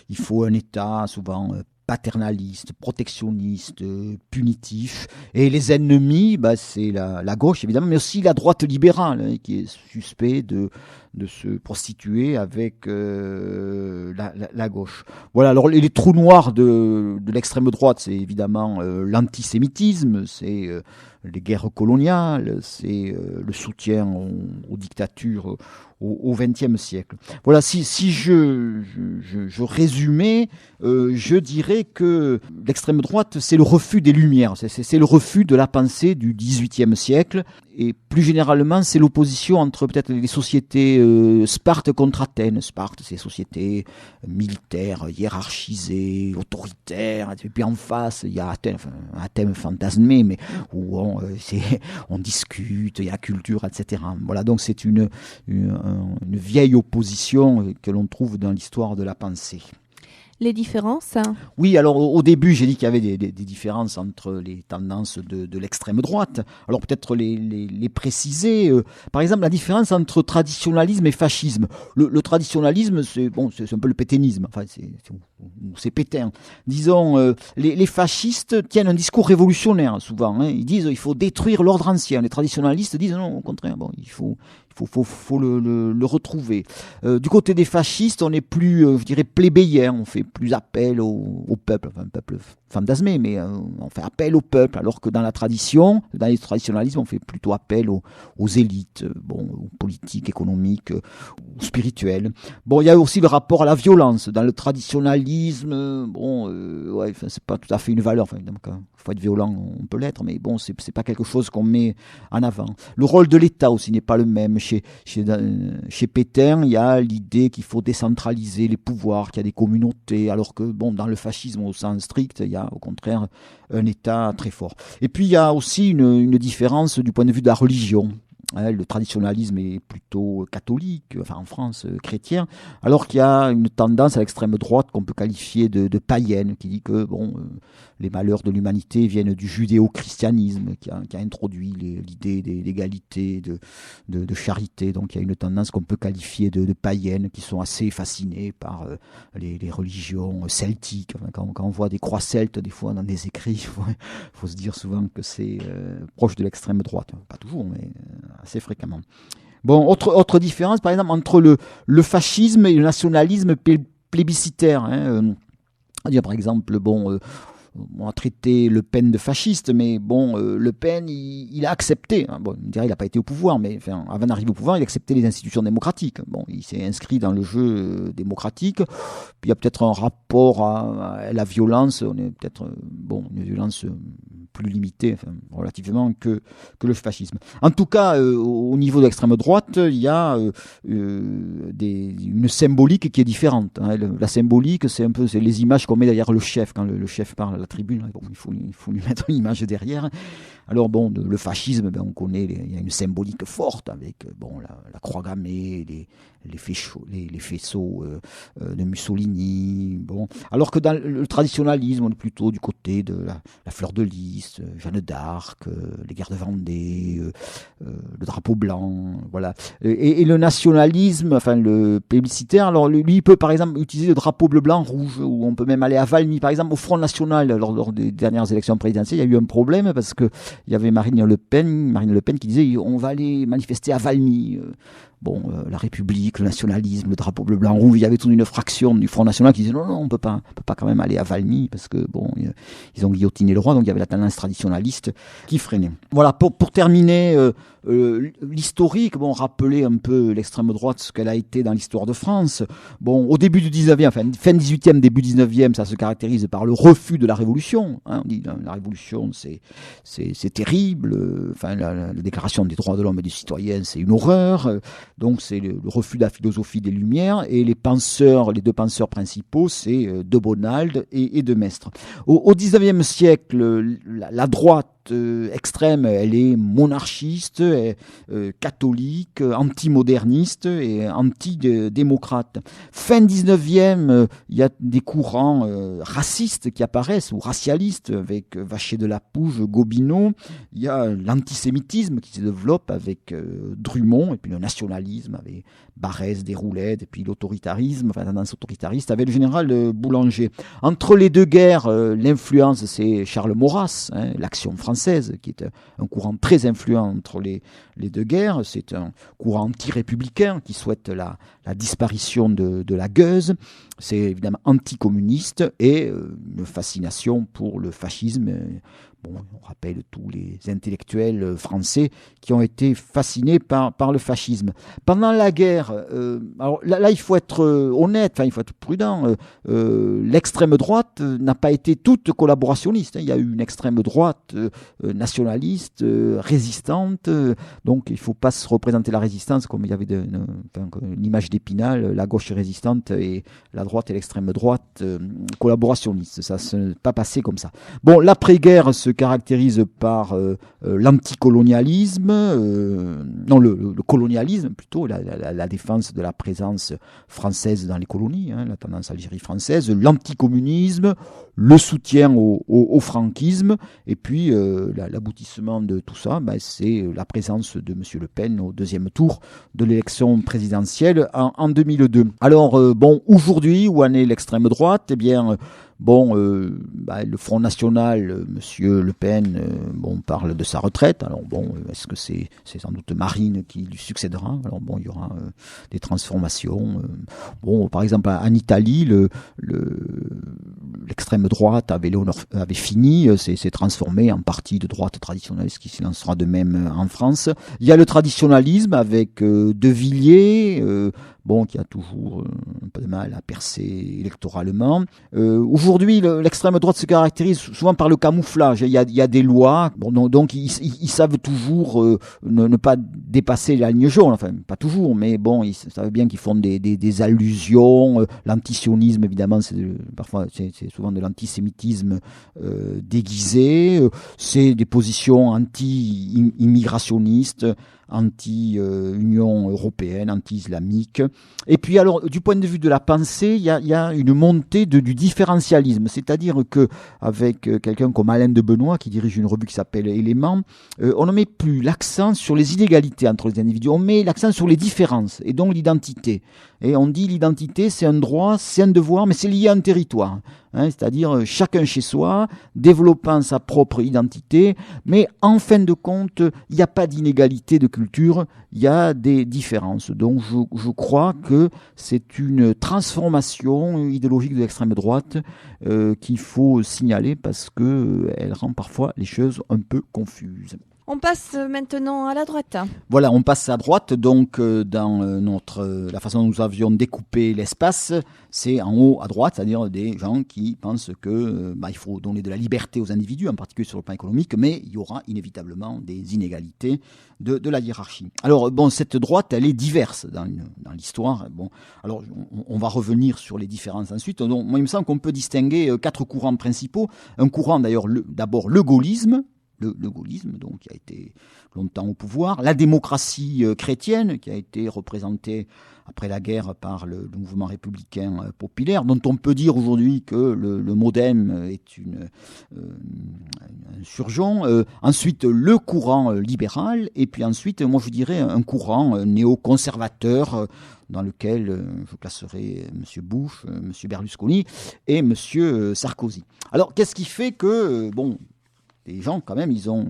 il faut un État souvent paternaliste, protectionniste, punitif. Et les ennemis, c'est la gauche évidemment, mais aussi la droite libérale qui est suspect de se prostituer avec la gauche. Voilà, alors les trous noirs de l'extrême droite, c'est évidemment l'antisémitisme, c'est les guerres coloniales, c'est le soutien aux dictatures au XXe siècle. Voilà, si je résumais, je dirais que l'extrême droite, c'est le refus des Lumières, c'est le refus de la pensée du XVIIIe siècle, et plus généralement, c'est l'opposition entre peut-être les sociétés Sparte contre Athènes. Sparte, c'est sociétés militaires, hiérarchisées, autoritaires, et puis en face, il y a Athènes fantasmé, mais où on discute, il y a culture, etc. Voilà, donc c'est une vieille opposition que l'on trouve dans l'histoire de la pensée. Les différences? Oui, alors au début, j'ai dit qu'il y avait des différences entre les tendances de l'extrême droite. Alors peut-être les préciser. Par exemple, la différence entre traditionnalisme et fascisme. Le traditionnalisme, c'est un peu le pétainisme. Enfin, c'est Pétain. Disons, les fascistes tiennent un discours révolutionnaire souvent. Ils disent il faut détruire l'ordre ancien. Les traditionnalistes disent non, au contraire, il faut le retrouver. Du côté des fascistes, on est plus, je dirais, plébéien. On fait plus appel au peuple, enfin un peuple fantasmé, mais on fait appel au peuple, alors que dans la tradition, dans les traditionnalismes, on fait plutôt appel aux élites, aux politiques, économiques, ou spirituelles. Il y a aussi le rapport à la violence. Dans le traditionnalisme, c'est pas tout à fait une valeur. Enfin, il faut être violent, on peut l'être, mais c'est pas quelque chose qu'on met en avant. Le rôle de l'État aussi n'est pas le même. Chez Pétain, il y a l'idée qu'il faut décentraliser les pouvoirs, qu'il y a des communautés, alors que dans le fascisme au sens strict, il y a au contraire un État très fort. Et puis il y a aussi une différence du point de vue de la religion. Le traditionnalisme est plutôt catholique, enfin en France chrétien, alors qu'il y a une tendance à l'extrême droite qu'on peut qualifier de païenne, qui dit que les malheurs de l'humanité viennent du judéo-christianisme, qui a introduit l'idée d'égalité, de charité. Donc il y a une tendance qu'on peut qualifier de païenne, qui sont assez fascinés par les religions celtiques. Enfin, quand on voit des croix celtes, des fois dans des écrits, il faut se dire souvent que c'est proche de l'extrême droite. Pas toujours, mais assez fréquemment. Autre différence, par exemple, entre le fascisme et le nationalisme plébiscitaire. Par exemple, on a traité Le Pen de fasciste, mais Le Pen, il a accepté. On dirait qu'il n'a pas été au pouvoir, mais avant d'arriver au pouvoir, il a accepté les institutions démocratiques. Il s'est inscrit dans le jeu démocratique. Puis il y a peut-être un rapport à la violence. On est peut-être une violence plus limitée, relativement, que le fascisme. En tout cas, au niveau de l'extrême droite, il y a une symbolique qui est différente. La symbolique, c'est les images qu'on met derrière le chef quand le chef parle à la tribune. Il faut lui mettre une image derrière. Alors bon, le fascisme, on connaît, il y a une symbolique forte avec la croix gammée, les faisceaux de Mussolini. Bon, alors que dans le traditionnalisme, on est plutôt du côté de la fleur de lys, Jeanne d'Arc, les guerres de Vendée, le drapeau blanc, voilà. Et le nationalisme, enfin le plébiscitaire, alors lui il peut par exemple utiliser le drapeau bleu, blanc, rouge, ou on peut même aller à Valmy, par exemple au Front National. Lors des dernières élections présidentielles, il y a eu un problème parce que il y avait Marine Le Pen qui disait on va aller manifester à Valmy. La République, le nationalisme, le drapeau bleu, blanc, rouge, il y avait toute une fraction du Front National qui disait non, on peut pas quand même aller à Valmy parce que ils ont guillotiné le roi, donc il y avait la tendance traditionnaliste qui freinait. Voilà, pour terminer l'historique, rappeler un peu l'extrême droite, ce qu'elle a été dans l'histoire de France. Au début du 19e, enfin fin 18e, début 19e, ça se caractérise par le refus de la révolution. On dit la révolution, c'est terrible. Enfin, la déclaration des droits de l'homme et du citoyen, c'est une horreur. Donc c'est le refus de la philosophie des Lumières, et les deux penseurs principaux, c'est de Bonald et de Maistre. Au 19e siècle, la droite extrême, elle est monarchiste, catholique, anti-moderniste et anti-démocrate. Fin 19e, il y a des courants racistes qui apparaissent, ou racialistes, avec Vacher de la Pouge, Gobineau. Il y a l'antisémitisme qui se développe avec Drummond, et puis le nationalisme avec Barrès, Desroulettes, et puis l'autoritarisme, enfin la tendance autoritariste avec le général Boulanger. Entre les deux guerres, l'influence, c'est Charles Maurras, l'Action française, qui est un courant très influent entre les deux guerres. C'est un courant anti-républicain qui souhaite la disparition de la gueuse. C'est évidemment anticommuniste, et une fascination pour le fascisme. On rappelle tous les intellectuels français qui ont été fascinés par le fascisme. Pendant la guerre, alors là il faut être honnête, il faut être prudent. L'extrême droite n'a pas été toute collaborationniste. Il y a eu une extrême droite nationaliste, résistante. Donc il ne faut pas se représenter la résistance comme il y avait une image d'Épinal, la gauche résistante et la droite et l'extrême droite collaborationniste. Ça ne s'est pas passé comme ça. L'après-guerre se caractérise par l'anticolonialisme, le colonialisme plutôt, la défense de la présence française dans les colonies, la tendance Algérie française, l'anticommunisme, le soutien au franquisme, et puis l'aboutissement de tout ça, c'est la présence de M. Le Pen au deuxième tour de l'élection présidentielle en 2002. Alors, aujourd'hui, où en est l'extrême droite ? Eh bien, le Front National, Monsieur Le Pen, parle de sa retraite. Alors est-ce que c'est sans doute Marine qui lui succédera ? Alors il y aura des transformations. Par exemple, en Italie, l'extrême droite avait fini, s'est transformé en parti de droite traditionnelle, ce qui se lancera de même en France. Il y a le traditionnalisme avec De Villiers, qui a toujours un peu de mal à percer électoralement. Aujourd'hui, l'extrême droite se caractérise souvent par le camouflage. Il y a des lois, donc ils savent toujours ne pas dépasser la ligne jaune. Enfin, pas toujours, mais ils savent bien qu'ils font des allusions. L'antisionisme, évidemment, c'est souvent de l'antisémitisme déguisé. C'est des positions anti-immigrationnistes, anti-Union européenne, anti-islamique. Et puis alors, du point de vue de la pensée, il y a une montée du différentialisme, c'est-à-dire que avec quelqu'un comme Alain de Benoît, qui dirige une revue qui s'appelle Éléments, on ne met plus l'accent sur les inégalités entre les individus, on met l'accent sur les différences, et donc l'identité. Et on dit l'identité, c'est un droit, c'est un devoir, mais c'est lié à un territoire. C'est-à-dire chacun chez soi, développant sa propre identité, mais en fin de compte, il n'y a pas d'inégalité de culture, il y a des différences. Donc je crois que c'est une transformation idéologique de l'extrême droite qu'il faut signaler parce qu'elle rend parfois les choses un peu confuses. On passe maintenant à la droite. Voilà, on passe à droite. Donc, dans la façon dont nous avions découpé l'espace, c'est en haut à droite, c'est-à-dire des gens qui pensent que il faut donner de la liberté aux individus, en particulier sur le plan économique, mais il y aura inévitablement des inégalités de la hiérarchie. Alors, cette droite, elle est diverse dans l'histoire. Alors, on va revenir sur les différences ensuite. Donc, moi, il me semble qu'on peut distinguer 4 courants principaux. Un courant, d'ailleurs, d'abord le gaullisme, le gaullisme, donc qui a été longtemps au pouvoir, la démocratie chrétienne, qui a été représentée après la guerre par le mouvement républicain populaire, dont on peut dire aujourd'hui que le MoDem est un surgeon. Ensuite, le courant libéral, et puis ensuite, moi je dirais un courant néoconservateur, dans lequel je classerai M. Bush, M. Berlusconi et M. Sarkozy. Alors, qu'est-ce qui fait que, les gens, quand même, ils sont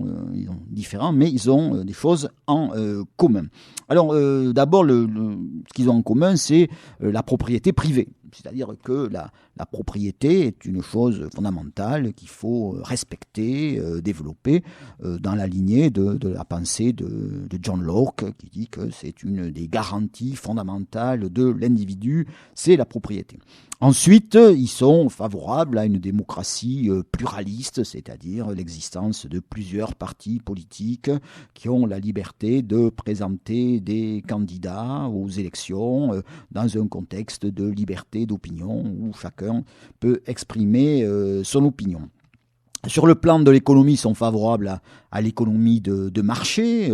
différents, mais ils ont des choses en commun. Alors, d'abord, ce qu'ils ont en commun, c'est la propriété privée. C'est-à-dire que la propriété est une chose fondamentale qu'il faut respecter, développer, dans la lignée de la pensée de John Locke, qui dit que c'est une des garanties fondamentales de l'individu, c'est la propriété. Ensuite, ils sont favorables à une démocratie pluraliste, c'est-à-dire l'existence de plusieurs partis politiques qui ont la liberté de présenter des candidats aux élections dans un contexte de liberté d'opinion où chacun peut exprimer son opinion. Sur le plan de l'économie, ils sont favorables à l'économie de marché,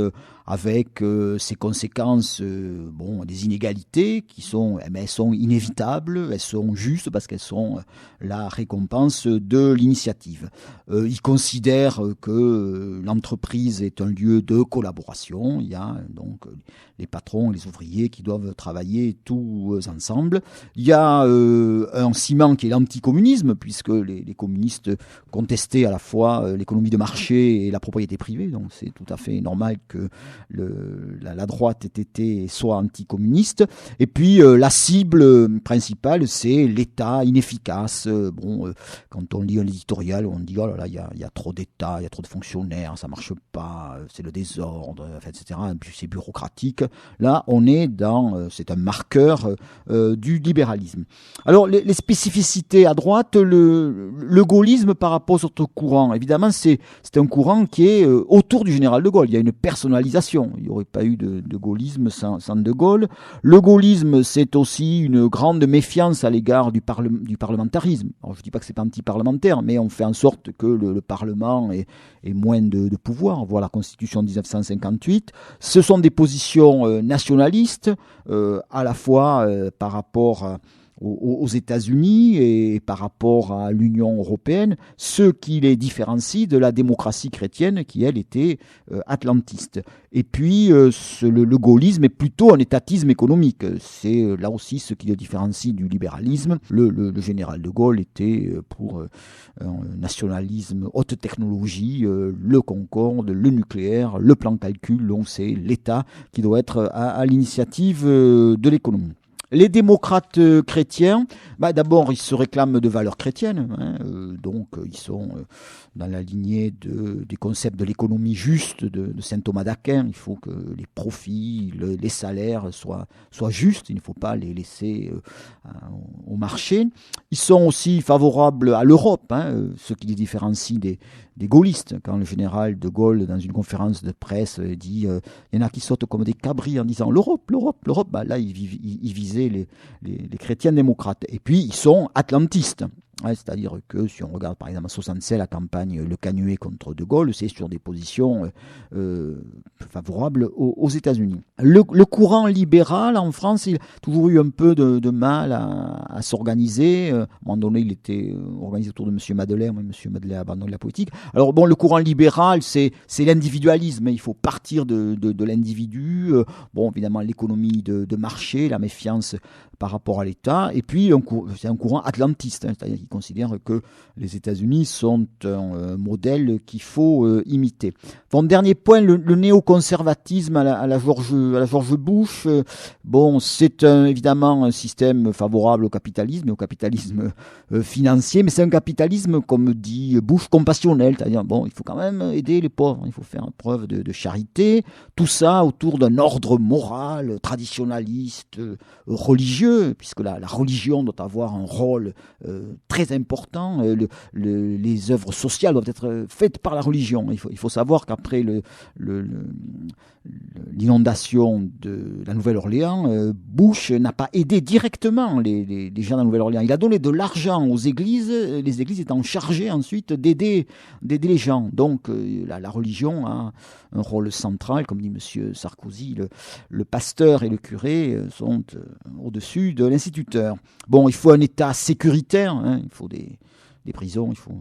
avec ses conséquences, des inégalités qui sont, elles sont inévitables, elles sont justes parce qu'elles sont la récompense de l'initiative. Ils considèrent que l'entreprise est un lieu de collaboration. Il y a donc les patrons et les ouvriers qui doivent travailler tous ensemble. Il y a un ciment qui est l'anticommunisme, puisque les communistes contestaient à la fois l'économie de marché et la propriété privée. Donc c'est tout à fait normal que la droite soit anticommuniste. Et puis la cible principale, c'est l'État inefficace. Quand on lit un éditorial, on dit oh là là, il y a trop d'État, il y a trop de fonctionnaires, ça marche pas, c'est le désordre, etc. C'est bureaucratique. Là, c'est un marqueur du libéralisme. Alors les spécificités à droite, le gaullisme par rapport aux autres courants, évidemment, c'est un courant qui est autour du général de Gaulle. Il y a une personnalisation. Il n'y aurait pas eu de gaullisme sans de Gaulle. Le gaullisme, c'est aussi une grande méfiance à l'égard du parlementarisme. Alors, je ne dis pas que c'est pas anti-parlementaire, mais on fait en sorte que le Parlement ait moins de pouvoir. On voit la Constitution de 1958. Ce sont des positions nationalistes, à la fois par rapport aux États-Unis et par rapport à l'Union européenne, ce qui les différencie de la démocratie chrétienne qui, elle, était atlantiste. Et puis, le gaullisme est plutôt un étatisme économique. C'est là aussi ce qui le différencie du libéralisme. Le général de Gaulle était pour un nationalisme haute technologie, le Concorde, le nucléaire, le plan calcul, donc c'est l'État qui doit être à l'initiative de l'économie. Les démocrates chrétiens, d'abord ils se réclament de valeurs chrétiennes, donc ils sont dans la lignée des concepts de l'économie juste de saint Thomas d'Aquin. Il faut que les profits, les salaires soient justes, il ne faut pas les laisser au marché. Ils sont aussi favorables à l'Europe, ce qui les différencie des gaullistes. Quand le général de Gaulle, dans une conférence de presse, dit il y en a qui sautent comme des cabris en disant l'Europe, là il visait les chrétiens démocrates. Et puis ils sont atlantistes. C'est-à-dire que si on regarde par exemple en 1967 la campagne Le Canuet contre De Gaulle, c'est sur des positions favorables aux États-Unis. Le courant libéral en France, il a toujours eu un peu de mal à s'organiser. À un moment donné, il était organisé autour de M. Madeleine, mais M. Madeleine a abandonné la politique. Alors le courant libéral, c'est l'individualisme. Il faut partir de l'individu. Évidemment, l'économie de marché, la méfiance par rapport à l'État. Et puis, c'est un courant atlantiste, c'est-à-dire qu'il considère que les États-Unis sont un modèle qu'il faut imiter. Dernier point, le néoconservatisme à la George Bush. C'est évidemment un système favorable au capitalisme et au capitalisme financier, mais c'est un capitalisme, comme dit Bush, compassionnel, c'est-à-dire il faut quand même aider les pauvres, il faut faire preuve de charité. Tout ça autour d'un ordre moral, traditionnaliste, religieux, puisque la religion doit avoir un rôle très très important. Les œuvres sociales doivent être faites par la religion. Il faut savoir qu'après l'inondation de la Nouvelle-Orléans, Bush n'a pas aidé directement les gens de la Nouvelle-Orléans. Il a donné de l'argent aux églises, les églises étant chargées ensuite d'aider les gens. Donc la religion a un rôle central, comme dit M. Sarkozy. Le pasteur et le curé sont au-dessus de l'instituteur. Bon, il faut un État sécuritaire, hein, il faut des prisons, il faut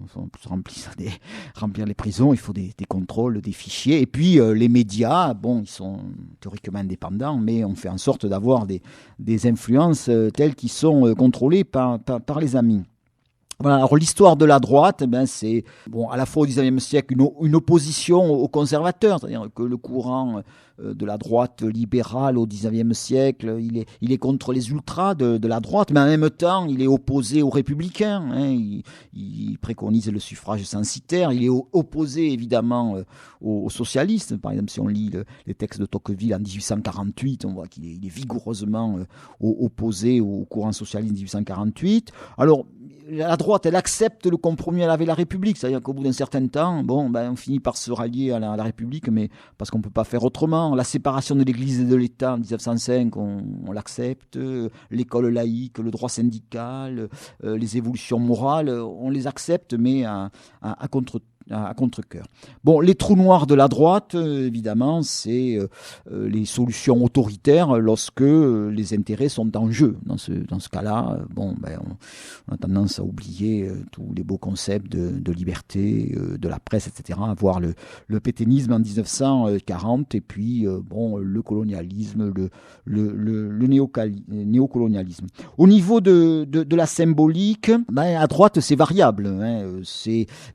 remplir les prisons, il faut des contrôles, des fichiers. Et puis les médias, bon, ils sont théoriquement indépendants, mais on fait en sorte d'avoir des influences telles qu'ils sont contrôlées par les amis. Voilà, alors l'histoire de la droite, c'est à la fois au XIXe siècle une opposition aux conservateurs, c'est-à-dire que le courant de la droite libérale au XIXe siècle, il est contre les ultras de la droite, mais en même temps, il est opposé aux républicains. Hein, il préconise le suffrage censitaire, il est opposé évidemment aux socialistes. Par exemple, si on lit les textes de Tocqueville en 1848, on voit qu'il est vigoureusement opposé au courant socialiste de 1848. Alors, la droite, elle accepte le compromis avec la République, c'est-à-dire qu'au bout d'un certain temps, on finit par se rallier à la République, mais parce qu'on ne peut pas faire autrement. La séparation de l'Église et de l'État en 1905, on l'accepte. L'école laïque, le droit syndical, les évolutions morales, on les accepte, mais à contre-cœur. Bon, les trous noirs de la droite, évidemment, c'est les solutions autoritaires lorsque les intérêts sont en jeu. Dans ce cas-là, on a tendance à oublier tous les beaux concepts de liberté, de la presse, etc. À voir le pétainisme en 1940 et puis le colonialisme, le néocolonialisme. Au niveau de la symbolique, à droite, c'est variable. Hein,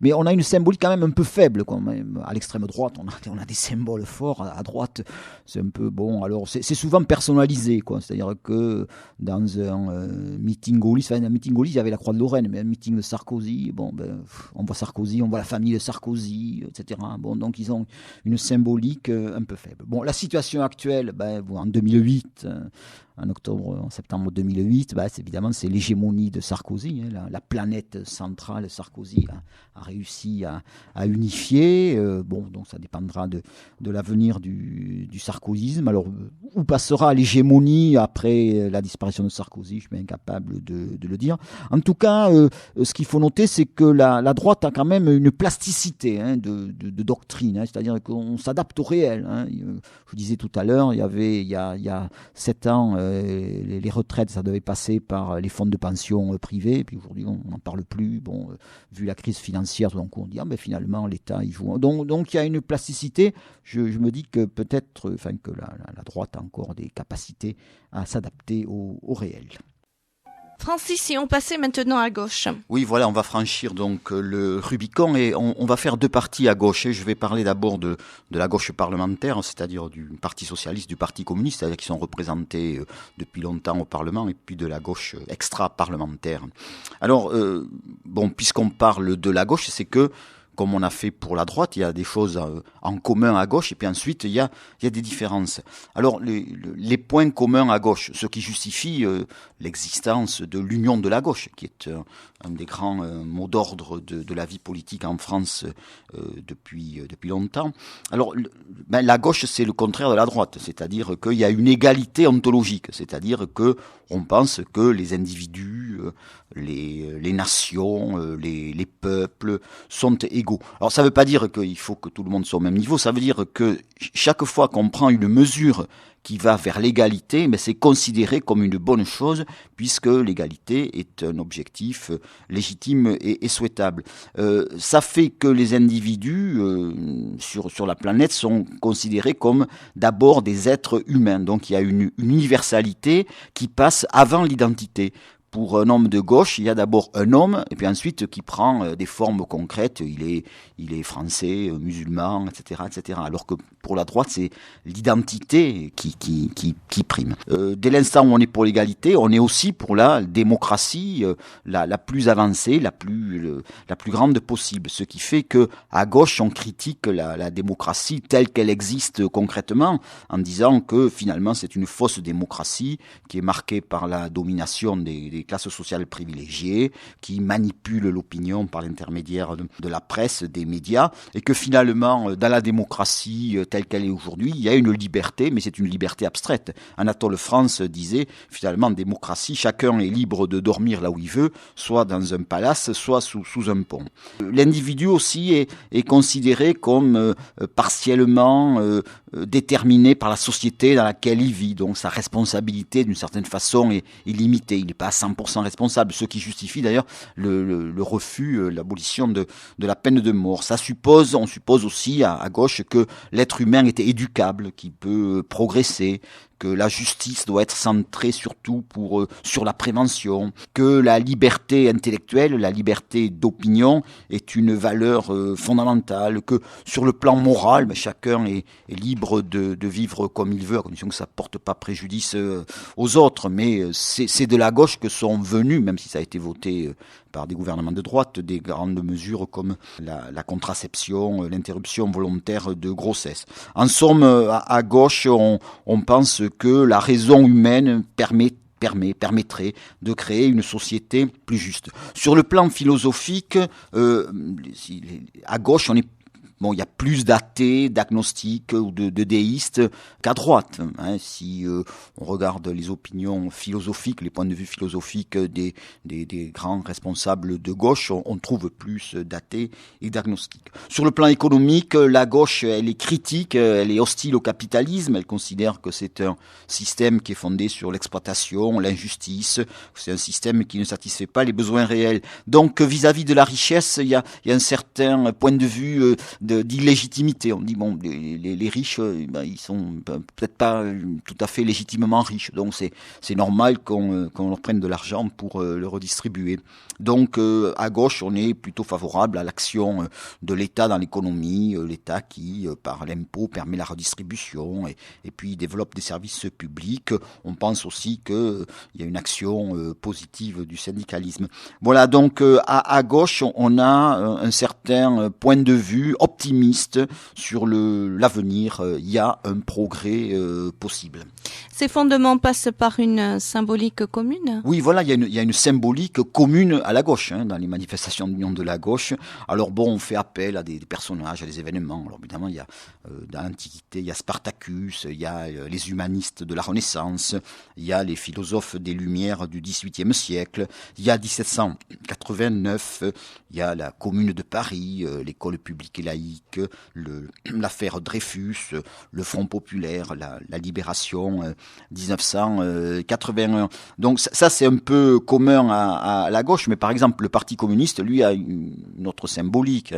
mais on a une symbolique quand même un peu faible, quoi. Même à l'extrême droite, on a des symboles forts. À droite, c'est un peu alors c'est souvent personnalisé, quoi. C'est-à-dire que dans un meeting gaulliste, il y avait la Croix de Lorraine, mais un meeting de Sarkozy, on voit Sarkozy, on voit la famille de Sarkozy, etc. Donc ils ont une symbolique un peu faible. Bon, la situation actuelle, en 2008. En septembre 2008, c'est l'hégémonie de Sarkozy. Hein, la planète centrale, Sarkozy a réussi à unifier. Donc ça dépendra de l'avenir du sarkozysme. Alors, où passera l'hégémonie après la disparition de Sarkozy? Je suis incapable de le dire. En tout cas, ce qu'il faut noter, c'est que la droite a quand même une plasticité de doctrine. Hein, c'est-à-dire qu'on s'adapte au réel. Hein. Je vous disais tout à l'heure, il y a 7 ans, les retraites, ça devait passer par les fonds de pension privés, et puis aujourd'hui on n'en parle plus. Vu la crise financière, donc on dit finalement l'État il joue. Donc il y a une plasticité. Je me dis que peut-être que la droite a encore des capacités à s'adapter au réel. Francis, si on passait maintenant à gauche. Oui, voilà, on va franchir donc le Rubicon et on va faire 2 parties à gauche. Je vais parler d'abord de la gauche parlementaire, c'est-à-dire du Parti socialiste, du Parti communiste, c'est-à-dire qui sont représentés depuis longtemps au Parlement, et puis de la gauche extra-parlementaire. Alors, puisqu'on parle de la gauche, c'est que comme on a fait pour la droite, il y a des choses en commun à gauche, et puis ensuite il y a des différences. Alors les points communs à gauche, ce qui justifie l'existence de l'union de la gauche, qui est un des grands mots d'ordre de la vie politique en France depuis longtemps. Alors la gauche, c'est le contraire de la droite, c'est-à-dire qu'il y a une égalité ontologique, c'est-à-dire que on pense que les individus, les nations, les peuples sont égaux. Alors ça ne veut pas dire qu'il faut que tout le monde soit au même niveau, ça veut dire que chaque fois qu'on prend une mesure qui va vers l'égalité, mais c'est considéré comme une bonne chose, puisque l'égalité est un objectif légitime et souhaitable. Ça fait que les individus sur la planète sont considérés comme d'abord des êtres humains. Donc il y a une universalité qui passe avant l'identité. Pour un homme de gauche, il y a d'abord un homme, et puis ensuite qui prend des formes concrètes. Il est français, musulman, etc., etc. Alors que pour la droite, c'est l'identité qui prime. Dès l'instant où on est pour l'égalité, on est aussi pour la démocratie la plus avancée, la plus grande possible. Ce qui fait que à gauche, on critique la démocratie telle qu'elle existe concrètement, en disant que finalement c'est une fausse démocratie qui est marquée par la domination des classes sociales privilégiées, qui manipule l'opinion par l'intermédiaire de la presse, des médias, et que finalement, dans la démocratie telle qu'elle est aujourd'hui, il y a une liberté, mais c'est une liberté abstraite. Anatole France disait, finalement, en démocratie, chacun est libre de dormir là où il veut, soit dans un palace, soit sous un pont. L'individu aussi est considéré comme partiellement déterminé par la société dans laquelle il vit, donc sa responsabilité d'une certaine façon est limitée, il n'est pas à 100% responsable, ce qui justifie d'ailleurs le refus, l'abolition de la peine de mort. On suppose aussi à gauche que l'être humain était éducable, qu'il peut progresser, que la justice doit être centrée surtout sur la prévention, que la liberté intellectuelle, la liberté d'opinion est une valeur fondamentale, que sur le plan moral, chacun est libre de vivre comme il veut, à condition que ça ne porte pas préjudice aux autres. Mais c'est de la gauche que sont venus, même si ça a été voté par des gouvernements de droite, des grandes mesures comme la contraception, l'interruption volontaire de grossesse. En somme, à gauche, on pense que la raison humaine permettrait de créer une société plus juste. Sur le plan philosophique, à gauche, il y a plus d'athées, d'agnostiques ou de déistes qu'à droite. Si on regarde les opinions philosophiques, les points de vue philosophiques des grands responsables de gauche, on trouve plus d'athées et d'agnostiques. Sur le plan économique, la gauche, elle est critique, elle est hostile au capitalisme, elle considère que c'est un système qui est fondé sur l'exploitation, l'injustice, c'est un système qui ne satisfait pas les besoins réels. Donc vis-à-vis de la richesse, il y a un certain point de vue d'illégitimité. On dit les riches, ils sont peut-être pas tout à fait légitimement riches, donc c'est normal qu'on leur prenne de l'argent pour le redistribuer. Donc à gauche, on est plutôt favorable à l'action de l'État dans l'économie, l'État qui par l'impôt permet la redistribution et puis développe des services publics. On pense aussi qu'il y a une action positive du syndicalisme. Voilà, donc à gauche, on a un certain point de vue optimiste sur l'avenir. Il y a un progrès possible. Ces fondements passent par une symbolique commune ? Oui, voilà, il y a une symbolique commune à la gauche, dans les manifestations d'union de la gauche. Alors on fait appel à des personnages, à des événements. Alors évidemment, il y a dans l'Antiquité, il y a Spartacus, il y a les humanistes de la Renaissance, il y a les philosophes des Lumières du XVIIIe siècle, il y a 1789, il y a la Commune de Paris, l'école publique et laïque, l'affaire Dreyfus, le Front populaire, la libération 1981. Donc ça c'est un peu commun à la gauche, mais par exemple le Parti communiste, lui, a une autre symbolique.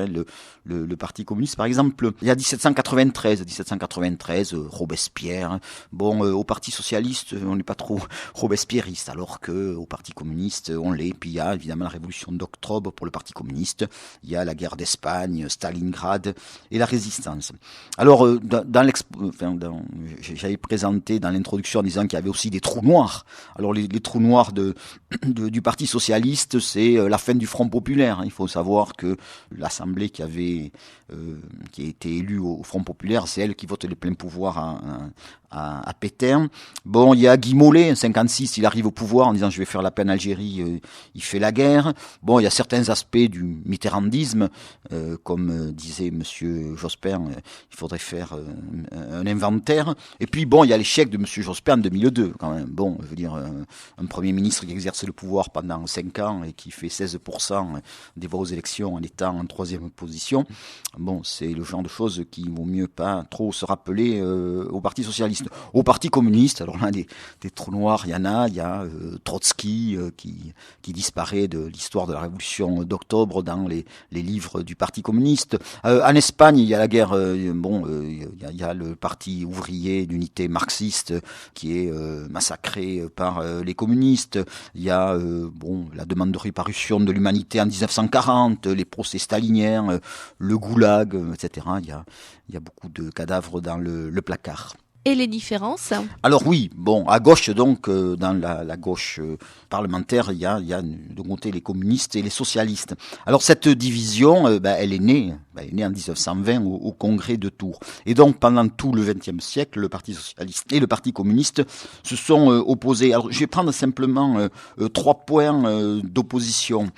Le Parti communiste, par exemple, il y a 1793, Robespierre. Au Parti socialiste, on n'est pas trop robespierriste, alors que au Parti communiste, on l'est. Puis il y a évidemment la révolution d'octobre pour le Parti communiste. Il y a la guerre d'Espagne, Stalingrad et la résistance. Alors, j'avais présenté dans l'introduction en disant qu'il y avait aussi des trous noirs. Alors, les trous noirs du Parti socialiste, c'est la fin du Front populaire. Il faut savoir que l'Assemblée qui a été élue au Front populaire, c'est elle qui vote les pleins pouvoirs à Pétain. Il y a Guy Mollet, en 56, il arrive au pouvoir en disant je vais faire la paix en Algérie, il fait la guerre. Il y a certains aspects du mitterrandisme, comme disait monsieur Jospin, il faudrait faire un inventaire. Et puis il y a l'échec de monsieur Jospin en 2002 quand même. Je veux dire, un premier ministre qui exerce le pouvoir pendant 5 ans et qui fait 16% des voix aux élections en étant en 3e position. C'est le genre de choses qui vaut mieux pas trop se rappeler au Parti socialiste. Au Parti communiste, alors là, des trous noirs, il y a Trotsky qui disparaît de l'histoire de la révolution d'octobre dans les livres du Parti communiste. En Espagne, il y a la guerre. Il y a le parti ouvrier d'unité marxiste qui est massacré par les communistes. Il y a la demande de réparation de l'humanité en 1940, les procès staliniens, le goulag, etc. Il y a beaucoup de cadavres dans le placard. Et les différences? Alors oui, à gauche donc, dans la gauche parlementaire, il y a de côté les communistes et les socialistes. Alors cette division, elle est née en 1920 au congrès de Tours. Et donc pendant tout le XXe siècle, le Parti socialiste et le Parti communiste se sont opposés. Alors je vais prendre simplement 3 points d'opposition.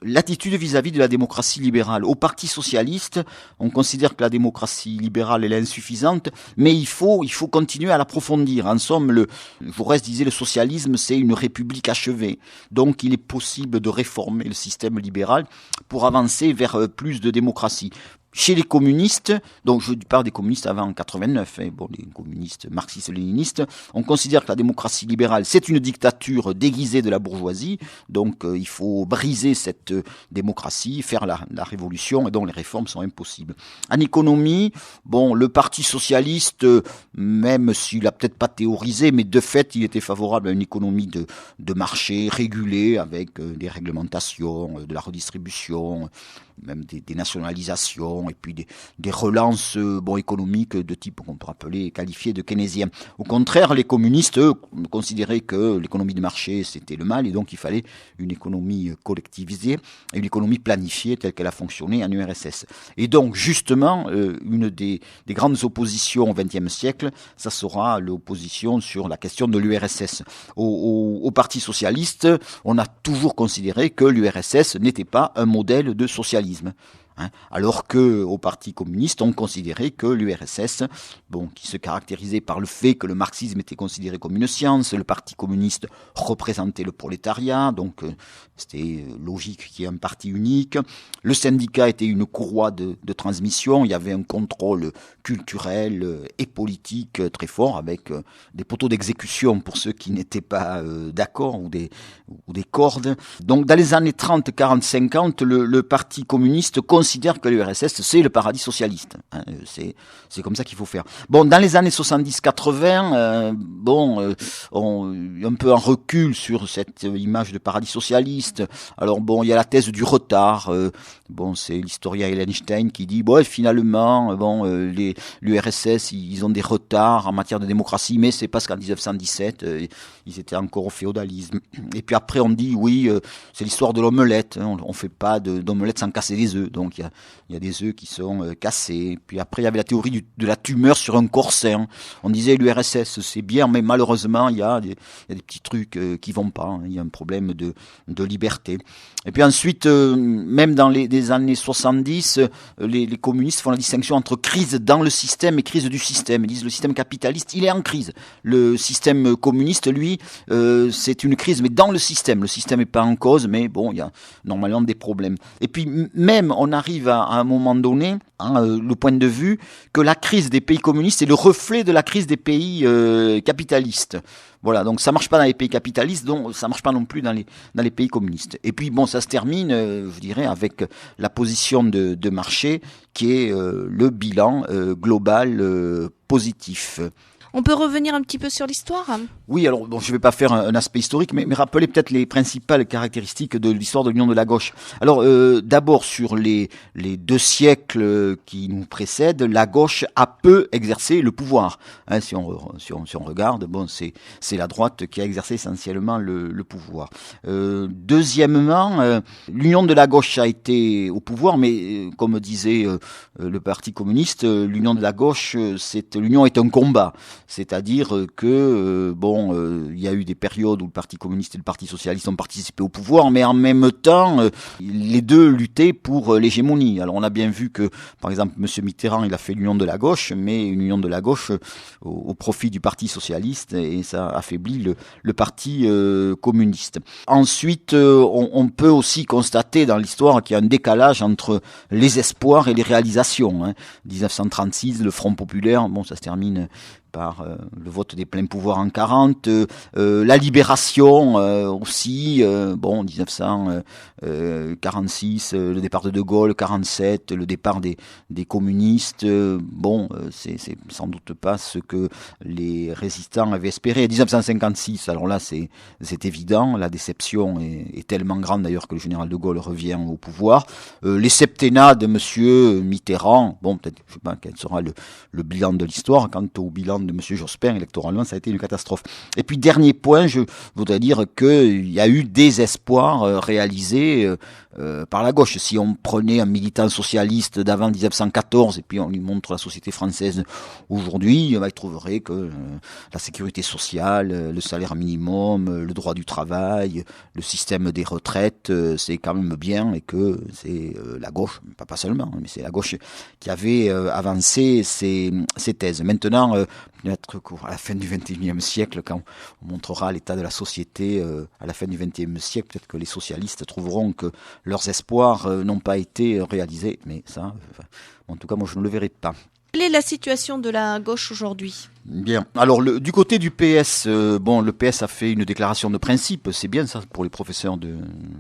L'attitude vis-à-vis de la démocratie libérale. Au Parti socialiste, on considère que la démocratie libérale est insuffisante, mais il faut continuer à l'approfondir. En somme, Jaurès disait le socialisme, c'est une république achevée. Donc, il est possible de réformer le système libéral pour avancer vers plus de démocratie. Chez les communistes, donc je parle des communistes avant 89, les communistes marxistes-léninistes, on considère que la démocratie libérale, c'est une dictature déguisée de la bourgeoisie, donc il faut briser cette démocratie, faire la révolution, et donc les réformes sont impossibles. En économie, le Parti socialiste, même s'il a peut-être pas théorisé, mais de fait, il était favorable à une économie de marché régulée, avec des réglementations, de la redistribution, même des nationalisations et puis des relances économiques de type qu'on peut qualifier de keynésien. Au contraire, les communistes, eux, considéraient que l'économie de marché, c'était le mal, et donc il fallait une économie collectivisée et une économie planifiée telle qu'elle a fonctionné en URSS. Et donc, justement, une des grandes oppositions au XXe siècle, ça sera l'opposition sur la question de l'URSS. Au Parti socialiste, on a toujours considéré que l'URSS n'était pas un modèle de socialisme. Alors que au Parti communiste, on considérait que l'URSS, qui se caractérisait par le fait que le marxisme était considéré comme une science, le Parti communiste représentait le prolétariat, donc c'était logique qu'il y ait un parti unique. Le syndicat était une courroie de transmission, il y avait un contrôle culturel et politique très fort, avec des poteaux d'exécution pour ceux qui n'étaient pas d'accord, ou des cordes. Donc dans les années 30, 40, 50, le Parti communiste considère que l'URSS, c'est le paradis socialiste. C'est comme ça qu'il faut faire. Dans les années 70-80, un peu en recul sur cette image de paradis socialiste. Alors il y a la thèse du retard. C'est l'historien Eilenstein qui dit, finalement, l'URSS, ils ont des retards en matière de démocratie, mais c'est parce qu'en 1917, ils étaient encore au féodalisme. Et puis après, on dit, c'est l'histoire de l'omelette. On fait pas d'omelette sans casser des œufs. Donc, il y a des œufs qui sont cassés. Puis après, il y avait la théorie de la tumeur sur un corset. On disait l'URSS, c'est bien, mais malheureusement, il y a des petits trucs qui vont pas. Il y a un problème de liberté. Et puis ensuite, même dans les années 70, les communistes font la distinction entre crise dans le système et crise du système. Ils disent le système capitaliste, il est en crise. Le système communiste, lui, c'est une crise, mais dans le système. Le système n'est pas en cause, mais il y a normalement des problèmes. Et puis même, on arrive à un moment donné, le point de vue que la crise des pays communistes est le reflet de la crise des pays capitalistes. Voilà, donc ça marche pas dans les pays capitalistes, donc ça marche pas non plus dans les pays communistes. Et puis ça se termine, je dirais, avec la position de marché qui est le bilan global positif. On peut revenir un petit peu sur l'histoire ? Oui, alors je vais pas faire un aspect historique, mais rappeler peut-être les principales caractéristiques de l'histoire de l'Union de la gauche. Alors d'abord, sur les 2 siècles qui nous précèdent, la gauche a peu exercé le pouvoir. Si on regarde, c'est la droite qui a exercé essentiellement le pouvoir. Deuxièmement, l'Union de la gauche a été au pouvoir, mais comme disait le Parti communiste, l'Union de la gauche, l'Union est un combat. C'est-à-dire que il y a eu des périodes où le Parti communiste et le Parti socialiste ont participé au pouvoir, mais en même temps, les deux luttaient pour l'hégémonie. Alors on a bien vu que, par exemple, M. Mitterrand, il a fait l'union de la gauche, mais une union de la gauche au profit du Parti socialiste, et ça affaiblit le Parti communiste. Ensuite, on peut aussi constater dans l'histoire qu'il y a un décalage entre les espoirs et les réalisations. 1936, le Front populaire, ça se termine par le vote des pleins pouvoirs en 40, la libération aussi, 1946, le départ de Gaulle, 47, le départ des communistes, c'est sans doute pas ce que les résistants avaient espéré. 1956, alors là c'est évident, la déception est tellement grande d'ailleurs que le général de Gaulle revient au pouvoir. Les septennats de monsieur Mitterrand, peut-être, je sais pas quel sera le bilan de l'histoire. Quant au bilan de monsieur Jospin, électoralement, ça a été une catastrophe. Et puis, dernier point, je voudrais dire qu'il y a eu des espoirs réalisés par la gauche. Si on prenait un militant socialiste d'avant 1914 et puis on lui montre la société française aujourd'hui, il trouverait que la sécurité sociale, le salaire minimum, le droit du travail, le système des retraites, c'est quand même bien et que c'est la gauche, pas seulement, mais c'est la gauche qui avait avancé ces thèses. Maintenant, peut-être qu'à la fin du XXIe siècle, quand on montrera l'état de la société à la fin du XXe siècle, peut-être que les socialistes trouveront que leurs espoirs n'ont pas été réalisés. Mais ça, en tout cas, moi, je ne le verrai pas. Quelle est la situation de la gauche aujourd'hui ? Bien. Alors, du côté du PS, le PS a fait une déclaration de principe. C'est bien ça pour les professeurs de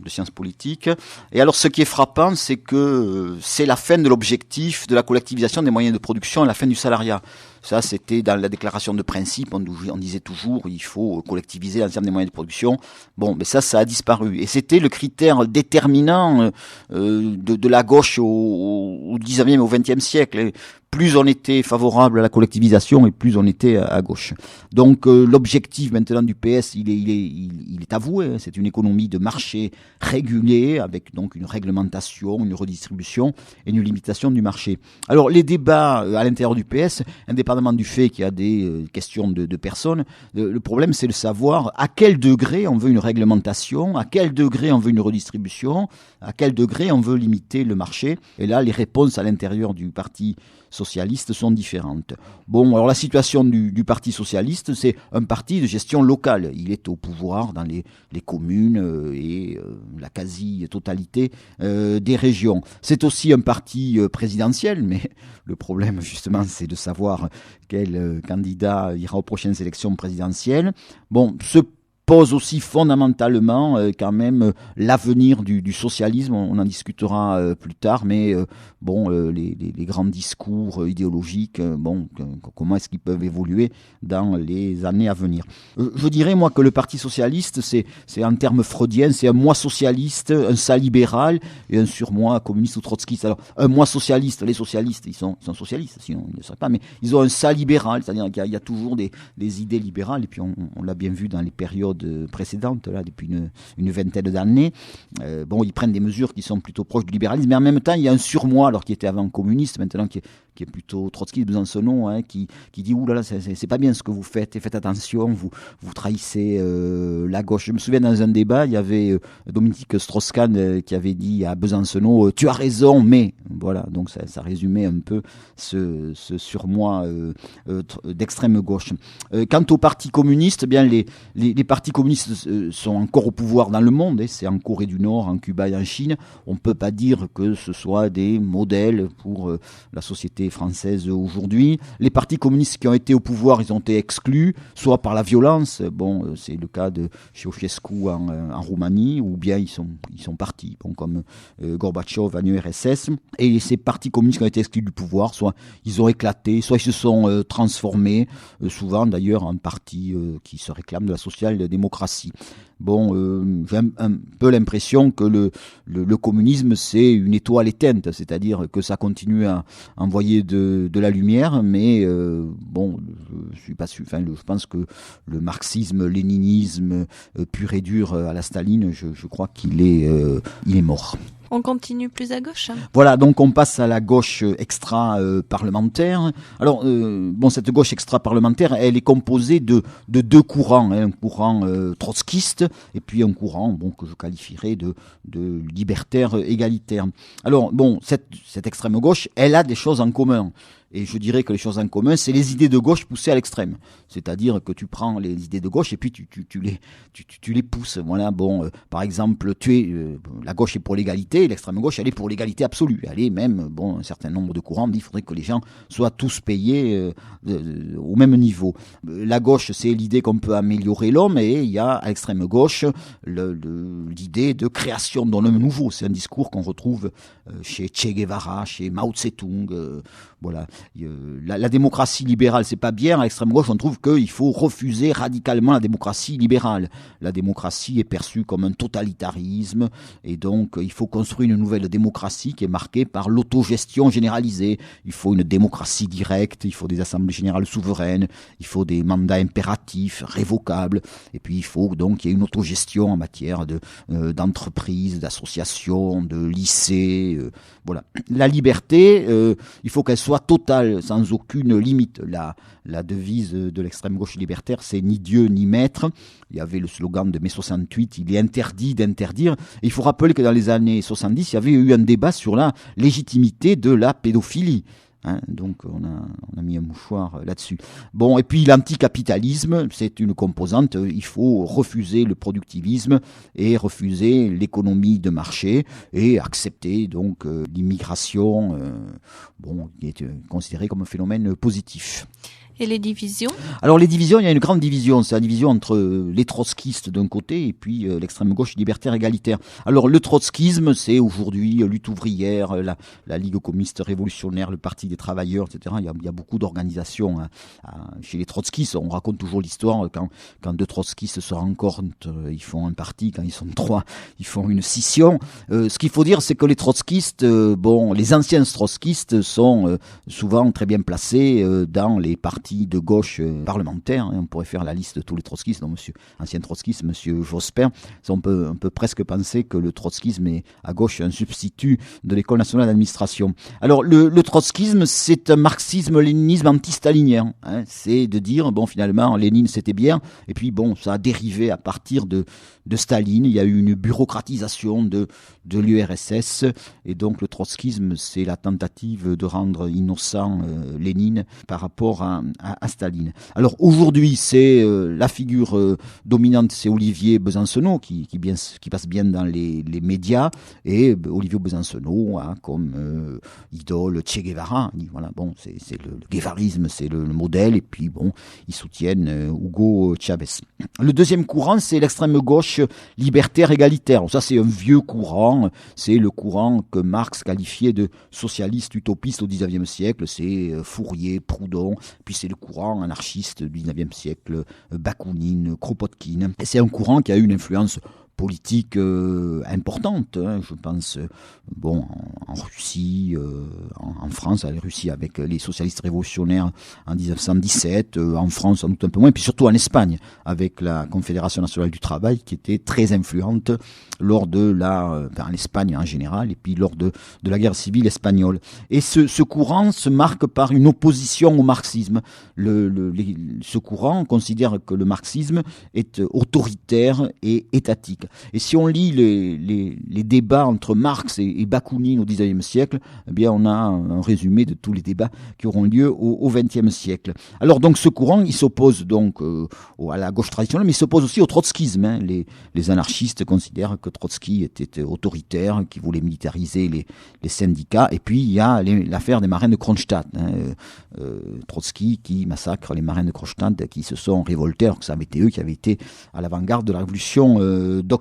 sciences politiques. Et alors, ce qui est frappant, c'est que c'est la fin de l'objectif de la collectivisation des moyens de production et la fin du salariat. Ça, c'était dans la déclaration de principe. On disait toujours, il faut collectiviser l'ensemble des moyens de production. Mais ça a disparu. Et c'était le critère déterminant de la gauche au 19e et au 20e siècle. Et plus on était favorable à la collectivisation et plus on était à gauche. Donc l'objectif maintenant du PS, il est avoué. C'est une économie de marché régulée avec donc une réglementation, une redistribution et une limitation du marché. Alors les débats à l'intérieur du PS, indépendamment du fait qu'il y a des questions de personnes, le problème c'est de savoir à quel degré on veut une réglementation, à quel degré on veut une redistribution, à quel degré on veut limiter le marché. Et là, les réponses à l'intérieur du parti socialistes sont différentes. Alors la situation du Parti socialiste, c'est un parti de gestion locale. Il est au pouvoir dans les communes et la quasi-totalité des régions. C'est aussi un parti présidentiel, mais le problème justement, c'est de savoir quel candidat ira aux prochaines élections présidentielles. Ce pose aussi fondamentalement quand même l'avenir du socialisme. On en discutera plus tard, mais les grands discours idéologiques, comment est-ce qu'ils peuvent évoluer dans les années à venir. Je dirais moi que le Parti socialiste, c'est en termes freudiens, c'est un moi socialiste, un ça libéral et un surmoi communiste ou trotskiste. Alors un moi socialiste, les socialistes, ils sont socialistes, sinon ils ne seraient pas, mais ils ont un ça libéral, c'est-à-dire qu'il y a toujours des idées libérales, et puis on l'a bien vu dans les périodes précédentes, là, depuis une vingtaine d'années. Ils prennent des mesures qui sont plutôt proches du libéralisme, mais en même temps, il y a un surmoi, alors qui était avant communiste, maintenant qui est plutôt trotskiste, Besancenot, qui dit « Ouh là là, c'est pas bien ce que vous faites, et faites attention, vous trahissez la gauche ». Je me souviens, dans un débat, il y avait Dominique Strauss-Kahn qui avait dit à Besancenot « Tu as raison, mais… » Voilà, donc ça résumait un peu ce surmoi d'extrême gauche. Quant au Parti communiste, les partis communistes sont encore au pouvoir dans le monde, c'est en Corée du Nord, en Cuba et en Chine. On ne peut pas dire que ce soit des modèles pour la société française aujourd'hui. Les partis communistes qui ont été au pouvoir, ils ont été exclus, soit par la violence, c'est le cas de Ceausescu en Roumanie, ou bien ils sont partis, comme Gorbatchev en URSS. Et ces partis communistes qui ont été exclus du pouvoir, soit ils ont éclaté, soit ils se sont transformés, souvent d'ailleurs en partis qui se réclament de la social-démocratie. J'ai un peu l'impression que le communisme, c'est une étoile éteinte, c'est-à-dire que ça continue à envoyer de la lumière, mais je suis pas sûr. Je pense que le marxisme, léninisme pur et dur à la Staline, je crois qu'il est mort. On continue plus à gauche. Voilà, donc on passe à la gauche extra-parlementaire. Alors, cette gauche extra-parlementaire, elle est composée de deux courants, un courant trotskiste et puis un courant que je qualifierais de libertaire égalitaire. Alors, cette extrême gauche, elle a des choses en commun. Et je dirais que les choses en commun, c'est les idées de gauche poussées à l'extrême. C'est-à-dire que tu prends les idées de gauche et puis tu les pousses. Voilà, bon, par exemple, la gauche est pour l'égalité, l'extrême gauche, elle est pour l'égalité absolue. Elle est même, bon, un certain nombre de courants disent qu'il faudrait que les gens soient tous payés au même niveau. La gauche, c'est l'idée qu'on peut améliorer l'homme, et il y a à l'extrême gauche l'idée de création d'un homme nouveau. C'est un discours qu'on retrouve chez Che Guevara, chez Mao Tse-tung. Voilà. La démocratie libérale, c'est pas bien. À l'extrême gauche, on trouve qu'il faut refuser radicalement la démocratie libérale. La démocratie est perçue comme un totalitarisme, et donc il faut construire une nouvelle démocratie qui est marquée par l'autogestion généralisée. Il faut une démocratie directe, il faut des assemblées générales souveraines, il faut des mandats impératifs, révocables, et puis il faut donc qu'il y ait une autogestion en matière d'entreprise, d'association, de lycée. Voilà. La liberté, il faut qu'elle soit totale, sans aucune limite. La devise de l'extrême gauche libertaire, c'est ni Dieu ni maître. Il y avait le slogan de mai 68, il est interdit d'interdire. Et il faut rappeler que dans les années 70, il y avait eu un débat sur la légitimité de la pédophilie. Donc on a mis un mouchoir là-dessus. Bon, et puis l'anticapitalisme, c'est une composante. Il faut refuser le productivisme et refuser l'économie de marché et accepter donc l'immigration, qui est considérée comme un phénomène positif. Et les divisions ? Alors les divisions, il y a une grande division. C'est la division entre les trotskistes d'un côté et puis l'extrême gauche libertaire égalitaire. Alors le trotskisme, c'est aujourd'hui Lutte ouvrière, la Ligue communiste révolutionnaire, le Parti des travailleurs, etc. Il y a beaucoup d'organisations chez les trotskistes. On raconte toujours l'histoire quand deux trotskistes se rencontrent, ils font un parti. Quand ils sont trois, ils font une scission. Ce qu'il faut dire, c'est que les trotskistes, les anciens trotskistes sont souvent très bien placés dans les partis de gauche parlementaire. On pourrait faire la liste de tous les trotskistes, ancien trotskiste, monsieur Jospin. On peut presque penser que le trotskisme est à gauche un substitut de l'École nationale d'administration. Alors le trotskisme, c'est un marxisme-léninisme anti-stalinien. C'est de dire, finalement, Lénine c'était bien, et puis ça a dérivé à partir de Staline. Il y a eu une bureaucratisation de l'URSS, et donc le trotskisme, c'est la tentative de rendre innocent Lénine par rapport à Staline. Alors aujourd'hui, c'est la figure dominante, c'est Olivier Besancenot qui passe bien dans les médias, et Olivier Besancenot a comme idole Che Guevara. C'est le guévarisme, c'est le modèle, et puis ils soutiennent Hugo Chavez. Le deuxième courant, c'est l'extrême gauche libertaire égalitaire. Ça, c'est un vieux courant, c'est le courant que Marx qualifiait de socialiste utopiste au XIXe siècle. C'est Fourier, Proudhon, puis c'est le courant anarchiste du XIXe siècle, Bakounine, Kropotkin. Et c'est un courant qui a eu une influence politique importante, je pense, en Russie, en France, la Russie avec les socialistes révolutionnaires en 1917, en France sans doute un peu moins, et puis surtout en Espagne avec la Confédération nationale du travail qui était très influente lors de en Espagne en général, et puis lors de la guerre civile espagnole. Et ce courant se marque par une opposition au marxisme. Ce courant considère que le marxisme est autoritaire et étatique. Et si on lit les débats entre Marx et Bakounine au XIXe siècle, on a un résumé de tous les débats qui auront lieu au XXe siècle. Alors donc ce courant, il s'oppose donc à la gauche traditionnelle, mais il s'oppose aussi au trotskisme. Les anarchistes considèrent que Trotsky était autoritaire, qu'il voulait militariser les syndicats. Et puis il y a l'affaire des marins de Kronstadt. Trotsky qui massacre les marins de Kronstadt qui se sont révoltés, alors que ça avait été eux qui avaient été à l'avant-garde de la révolution d'octobre.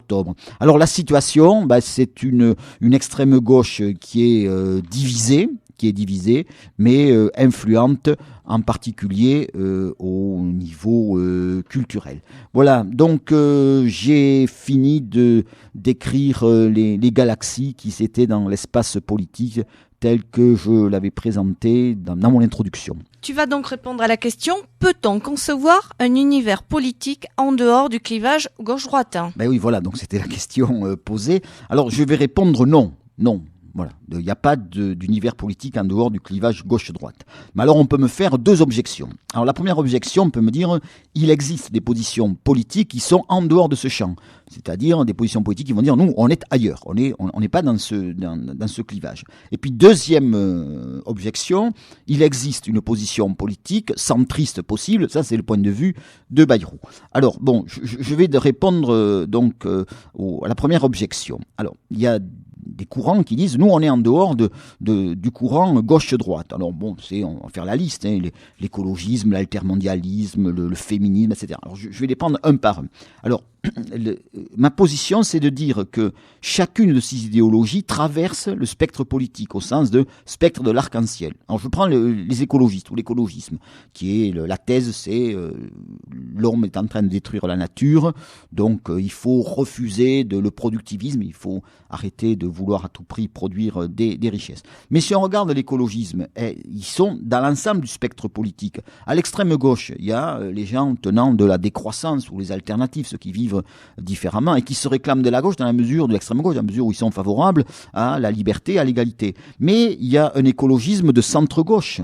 Alors la situation, c'est une extrême gauche qui est divisée, mais influente en particulier au niveau culturel. Voilà, donc j'ai fini de décrire les galaxies qui s'étaient dans l'espace politique tel que je l'avais présenté dans mon introduction. Tu vas donc répondre à la question, peut-on concevoir un univers politique en dehors du clivage gauche-droite ? Oui, voilà, donc c'était la question posée. Alors je vais répondre non. Voilà, il n'y a pas d'univers politique en dehors du clivage gauche-droite. Mais alors on peut me faire 2 objections. Alors la première objection, on peut me dire, il existe des positions politiques qui sont en dehors de ce champ. C'est-à-dire des positions politiques qui vont dire, nous, on est ailleurs, on n'est pas dans ce clivage. Et puis deuxième objection, il existe une position politique centriste possible, ça c'est le point de vue de Bayrou. Alors bon, je vais répondre à la première objection. Alors, il y a des courants qui disent, nous on est en dehors du courant gauche-droite. Alors bon, on va faire la liste, hein, l'écologisme, l'altermondialisme, le féminisme, etc. Alors je vais les prendre un par un. Alors, ma position, c'est de dire que chacune de ces idéologies traverse le spectre politique, au sens de spectre de l'arc-en-ciel. Alors je prends les écologistes, ou l'écologisme, qui est la thèse, c'est l'homme est en train de détruire la nature, donc il faut refuser le productivisme, il faut arrêter de vouloir à tout prix produire des richesses. Mais si on regarde l'écologisme, ils sont dans l'ensemble du spectre politique. À l'extrême gauche, il y a les gens tenant de la décroissance ou les alternatives, ceux qui vivent différemment et qui se réclament de la gauche de l'extrême gauche, dans la mesure où ils sont favorables à la liberté, à l'égalité. Mais il y a un écologisme de centre-gauche,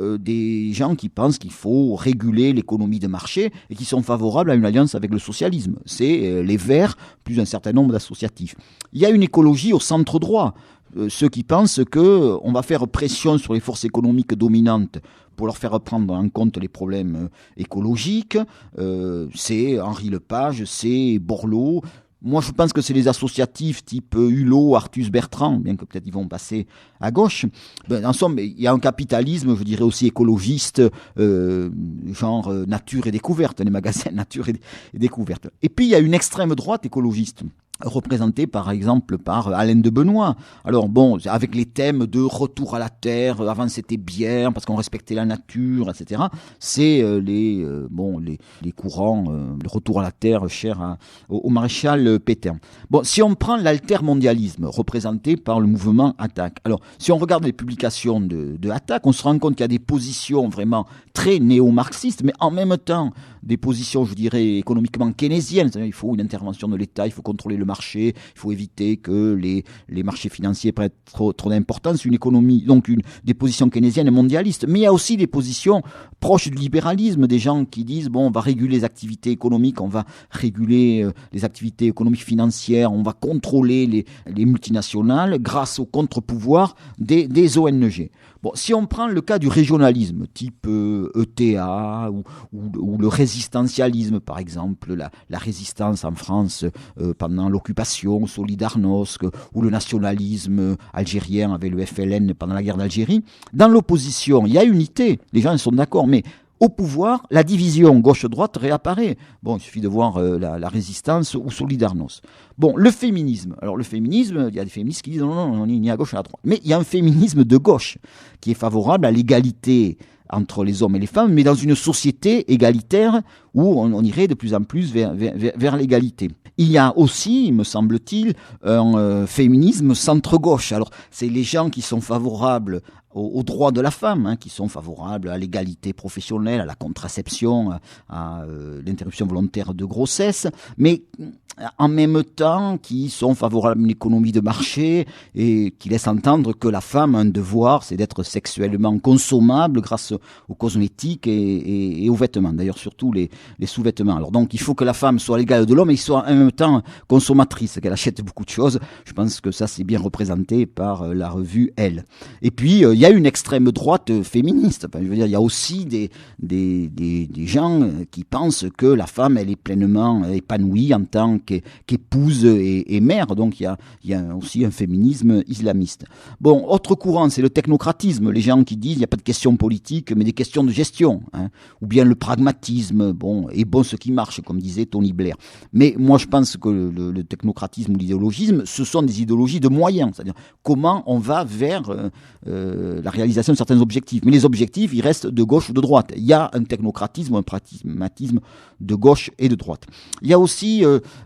des gens qui pensent qu'il faut réguler l'économie de marché et qui sont favorables à une alliance avec le socialisme. C'est les Verts, plus un certain nombre d'associatifs. Il y a une écologie au centre-droit, ceux qui pensent qu'on va faire pression sur les forces économiques dominantes pour leur faire prendre en compte les problèmes écologiques. C'est Henri Lepage, c'est Borloo. Moi, je pense que c'est les associatifs type Hulot, Artus Bertrand, bien que peut-être ils vont passer à gauche. En somme, il y a un capitalisme, je dirais aussi écologiste, genre Nature et Découverte, les magasins Nature et Découverte. Et puis, il y a une extrême droite écologiste, représentée par exemple par Alain de Benoît. Alors bon, avec les thèmes de retour à la terre, avant c'était bien parce qu'on respectait la nature, etc. C'est les courants, le retour à la terre cher au maréchal Pétain. Bon, si on prend l'altermondialisme représenté par le mouvement Attac, alors si on regarde les publications de Attac, on se rend compte qu'il y a des positions vraiment très néo-marxistes, mais en même temps des positions, je dirais, économiquement keynésiennes. C'est-à-dire, il faut une intervention de l'État, il faut contrôler le marché, il faut éviter que les marchés financiers prennent trop d'importance, une économie, donc des positions keynésiennes et mondialistes. Mais il y a aussi des positions proches du libéralisme, des gens qui disent, bon, on va réguler les activités économiques, on va réguler les activités économiques financières, on va contrôler les multinationales grâce au contre-pouvoir des ONG. Bon, si on prend le cas du régionalisme, type ETA ou le résistentialisme, par exemple, la résistance en France pendant l'occupation, Solidarnosc, ou le nationalisme algérien avec le FLN pendant la guerre d'Algérie, dans l'opposition, il y a unité, les gens sont d'accord, mais au pouvoir, la division gauche-droite réapparaît. Bon, il suffit de voir la résistance ou Solidarnosc. Bon, le féminisme. Alors, le féminisme, il y a des féministes qui disent non, on est ni à gauche ni à droite. Mais il y a un féminisme de gauche qui est favorable à l'égalité entre les hommes et les femmes, mais dans une société égalitaire où on irait de plus en plus vers l'égalité. Il y a aussi, me semble-t-il, un féminisme centre-gauche. Alors, c'est les gens qui sont favorables aux droits de la femme, qui sont favorables à l'égalité professionnelle, à la contraception, à l'interruption volontaire de grossesse, mais en même temps qui sont favorables à une économie de marché et qui laissent entendre que la femme a un devoir, c'est d'être sexuellement consommable grâce aux cosmétiques et aux vêtements, d'ailleurs surtout les sous-vêtements. Alors donc il faut que la femme soit l'égale de l'homme et qu'il soit en même temps consommatrice, qu'elle achète beaucoup de choses. Je pense que ça c'est bien représenté par la revue Elle. Et puis il y a une extrême droite féministe. Enfin, je veux dire, il y a aussi des gens qui pensent que la femme elle est pleinement épanouie en tant qu'épouse et mère. Donc il y a aussi un féminisme islamiste. Bon, autre courant, c'est le technocratisme. Les gens qui disent il n'y a pas de questions politiques, mais des questions de gestion, ou bien le pragmatisme. Bon, et bon ce qui marche, comme disait Tony Blair. Mais moi je pense que le technocratisme ou l'idéologisme, ce sont des idéologies de moyens, c'est-à-dire comment on va vers la réalisation de certains objectifs. Mais les objectifs, ils restent de gauche ou de droite. Il y a un technocratisme ou un pragmatisme de gauche et de droite. Il y a aussi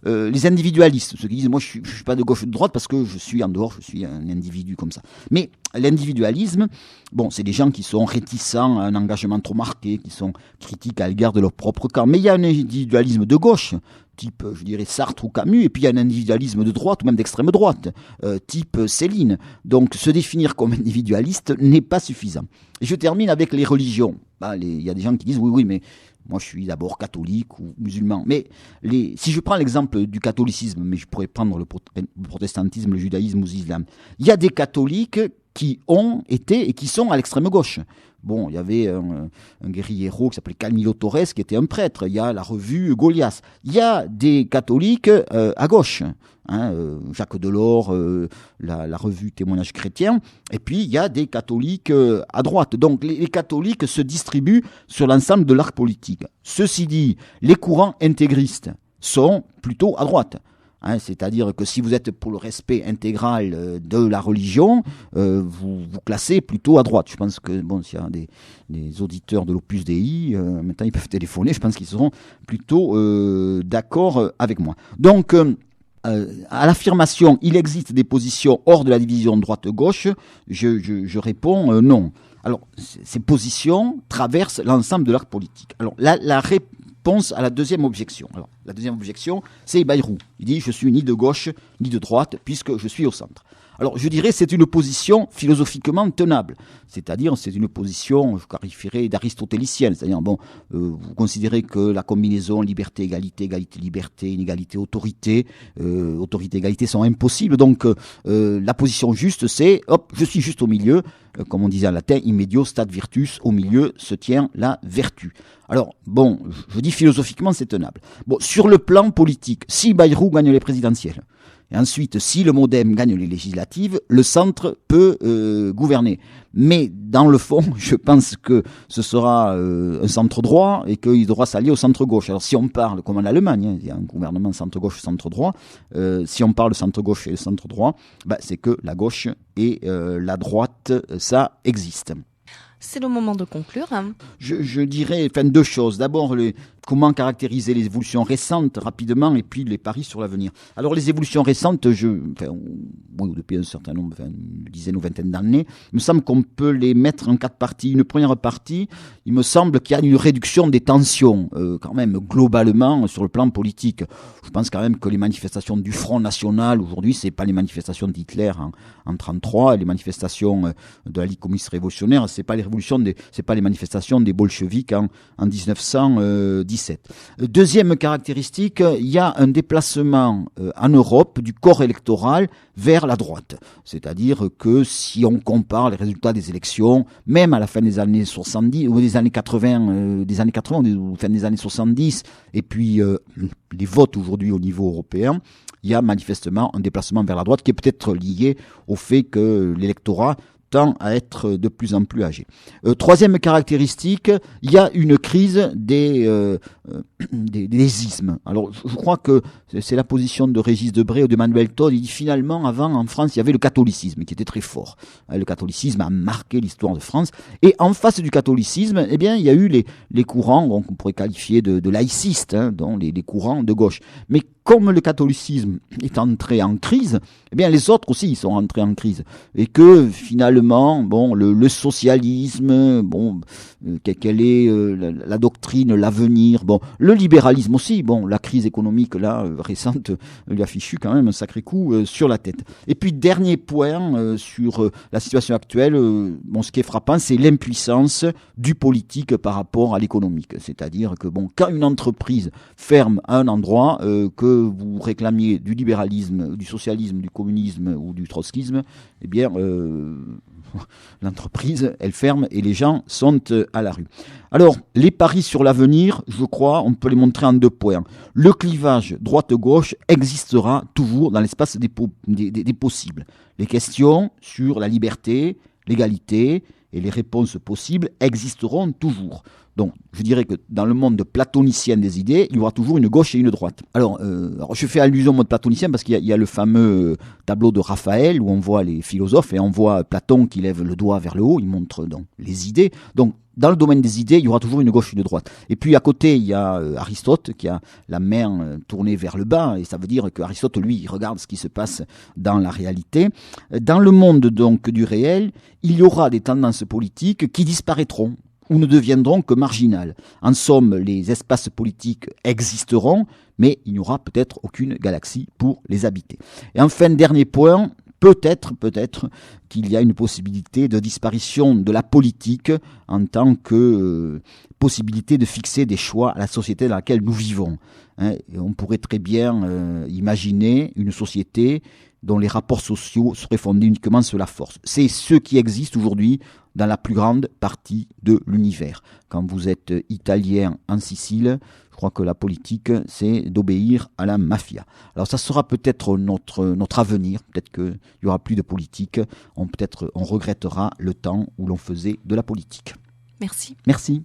les individualistes, ceux qui disent moi je suis pas de gauche ou de droite parce que je suis en dehors, je suis un individu comme ça. Mais l'individualisme, bon, c'est des gens qui sont réticents à un engagement trop marqué, qui sont critiques à l'égard de leur propre camp. Mais il y a un individualisme de gauche, type, je dirais, Sartre ou Camus, et puis il y a un individualisme de droite ou même d'extrême droite, type Céline. Donc se définir comme individualiste n'est pas suffisant. Et je termine avec les religions. Il y a des gens qui disent oui, mais moi je suis d'abord catholique ou musulman. Mais si je prends l'exemple du catholicisme, mais je pourrais prendre le protestantisme, le judaïsme ou l'islam, il y a des catholiques qui ont été et qui sont à l'extrême gauche. Bon, il y avait un guérillero qui s'appelait Camilo Torres qui était un prêtre. Il y a la revue Goliath. Il y a des catholiques à gauche. Jacques Delors, la revue Témoignage chrétien. Et puis, il y a des catholiques à droite. Donc, les catholiques se distribuent sur l'ensemble de l'arc politique. Ceci dit, les courants intégristes sont plutôt à droite. C'est-à-dire que si vous êtes pour le respect intégral de la religion, vous classez plutôt à droite. Je pense que s'il y a des auditeurs de l'Opus Dei, maintenant ils peuvent téléphoner, je pense qu'ils seront plutôt d'accord avec moi. Donc, à l'affirmation, il existe des positions hors de la division droite-gauche, je réponds non. Alors, ces positions traversent l'ensemble de l'arc politique. Alors, la réponse à la deuxième objection. Alors, la deuxième objection, c'est Bayrou. Il dit « je suis ni de gauche ni de droite puisque je suis au centre ». Alors, je dirais c'est une position philosophiquement tenable. C'est-à-dire, c'est une position, je qualifierais, d'aristotélicienne. C'est-à-dire, vous considérez que la combinaison liberté, égalité, égalité, liberté, inégalité, autorité, autorité, égalité sont impossibles. Donc, la position juste, c'est, je suis juste au milieu. Comme on disait en latin, in medio stat virtus, au milieu se tient la vertu. Alors, je dis philosophiquement, c'est tenable. Bon, sur le plan politique, si Bayrou gagne les présidentielles, et ensuite, si le MoDem gagne les législatives, le centre peut gouverner. Mais dans le fond, je pense que ce sera un centre droit et qu'il devra s'allier au centre gauche. Alors si on parle, comme en Allemagne, il y a un gouvernement centre gauche, centre droit, si on parle centre gauche et centre droit, c'est que la gauche et la droite, ça existe. C'est le moment de conclure. Je dirais deux choses. D'abord, comment caractériser les évolutions récentes rapidement et puis les paris sur l'avenir. Alors les évolutions récentes, depuis un certain nombre, une dizaine ou vingtaine d'années, il me semble qu'on peut les mettre en 4 parties. Une première partie, il me semble qu'il y a une réduction des tensions quand même globalement sur le plan politique. Je pense quand même que les manifestations du Front National aujourd'hui, c'est pas les manifestations d'Hitler en 1933, les manifestations de la Ligue communiste révolutionnaire, c'est pas les manifestations des bolcheviks en 1917. Deuxième caractéristique, il y a un déplacement en Europe du corps électoral vers la droite. C'est-à-dire que si on compare les résultats des élections, même à la fin des années 70 ou des années 80, ou fin des années 70, et puis les votes aujourd'hui au niveau européen, il y a manifestement un déplacement vers la droite qui est peut-être lié au fait que l'électorat tend à être de plus en plus âgé. Troisième caractéristique, il y a une crise des ismes. Alors, je crois que c'est la position de Régis Debray ou de Manuel Todd. Il dit finalement, avant, en France, il y avait le catholicisme qui était très fort. Le catholicisme a marqué l'histoire de France. Et en face du catholicisme, il y a eu les courants qu'on pourrait qualifier de laïcistes, dont les courants de gauche. Mais comme le catholicisme est entré en crise, les autres aussi ils sont entrés en crise. Et que finalement, le socialisme, quelle est la doctrine, l'avenir, le libéralisme aussi, la crise économique récente lui a fichu quand même un sacré coup sur la tête. Et puis dernier point sur la situation actuelle, ce qui est frappant, c'est l'impuissance du politique par rapport à l'économique. C'est-à-dire que quand une entreprise ferme à un endroit, que vous réclamiez du libéralisme, du socialisme, du communisme ou du trotskisme, l'entreprise, elle ferme et les gens sont à la rue. Alors, les paris sur l'avenir, je crois, on peut les montrer en 2 points. Le clivage droite-gauche existera toujours dans l'espace des possibles. Les questions sur la liberté, l'égalité et les réponses possibles existeront toujours. Donc, je dirais que dans le monde platonicien des idées, il y aura toujours une gauche et une droite. Alors je fais allusion au mode platonicien parce qu'il y a le fameux tableau de Raphaël où on voit les philosophes et on voit Platon qui lève le doigt vers le haut, il montre donc les idées. Donc, dans le domaine des idées, il y aura toujours une gauche et une droite. Et puis à côté, il y a Aristote qui a la main tournée vers le bas, et ça veut dire qu'Aristote, lui, il regarde ce qui se passe dans la réalité. Dans le monde donc du réel, il y aura des tendances politiques qui disparaîtront ou ne deviendront que marginales. En somme, les espaces politiques existeront, mais il n'y aura peut-être aucune galaxie pour les habiter. Et enfin, dernier point, peut-être qu'il y a une possibilité de disparition de la politique en tant que possibilité de fixer des choix à la société dans laquelle nous vivons. Et on pourrait très bien imaginer une société dont les rapports sociaux seraient fondés uniquement sur la force. C'est ce qui existe aujourd'hui dans la plus grande partie de l'univers. Quand vous êtes italien en Sicile, je crois que la politique, c'est d'obéir à la mafia. Alors ça sera peut-être notre avenir, peut-être qu'il n'y aura plus de politique, on regrettera le temps où l'on faisait de la politique. Merci. Merci.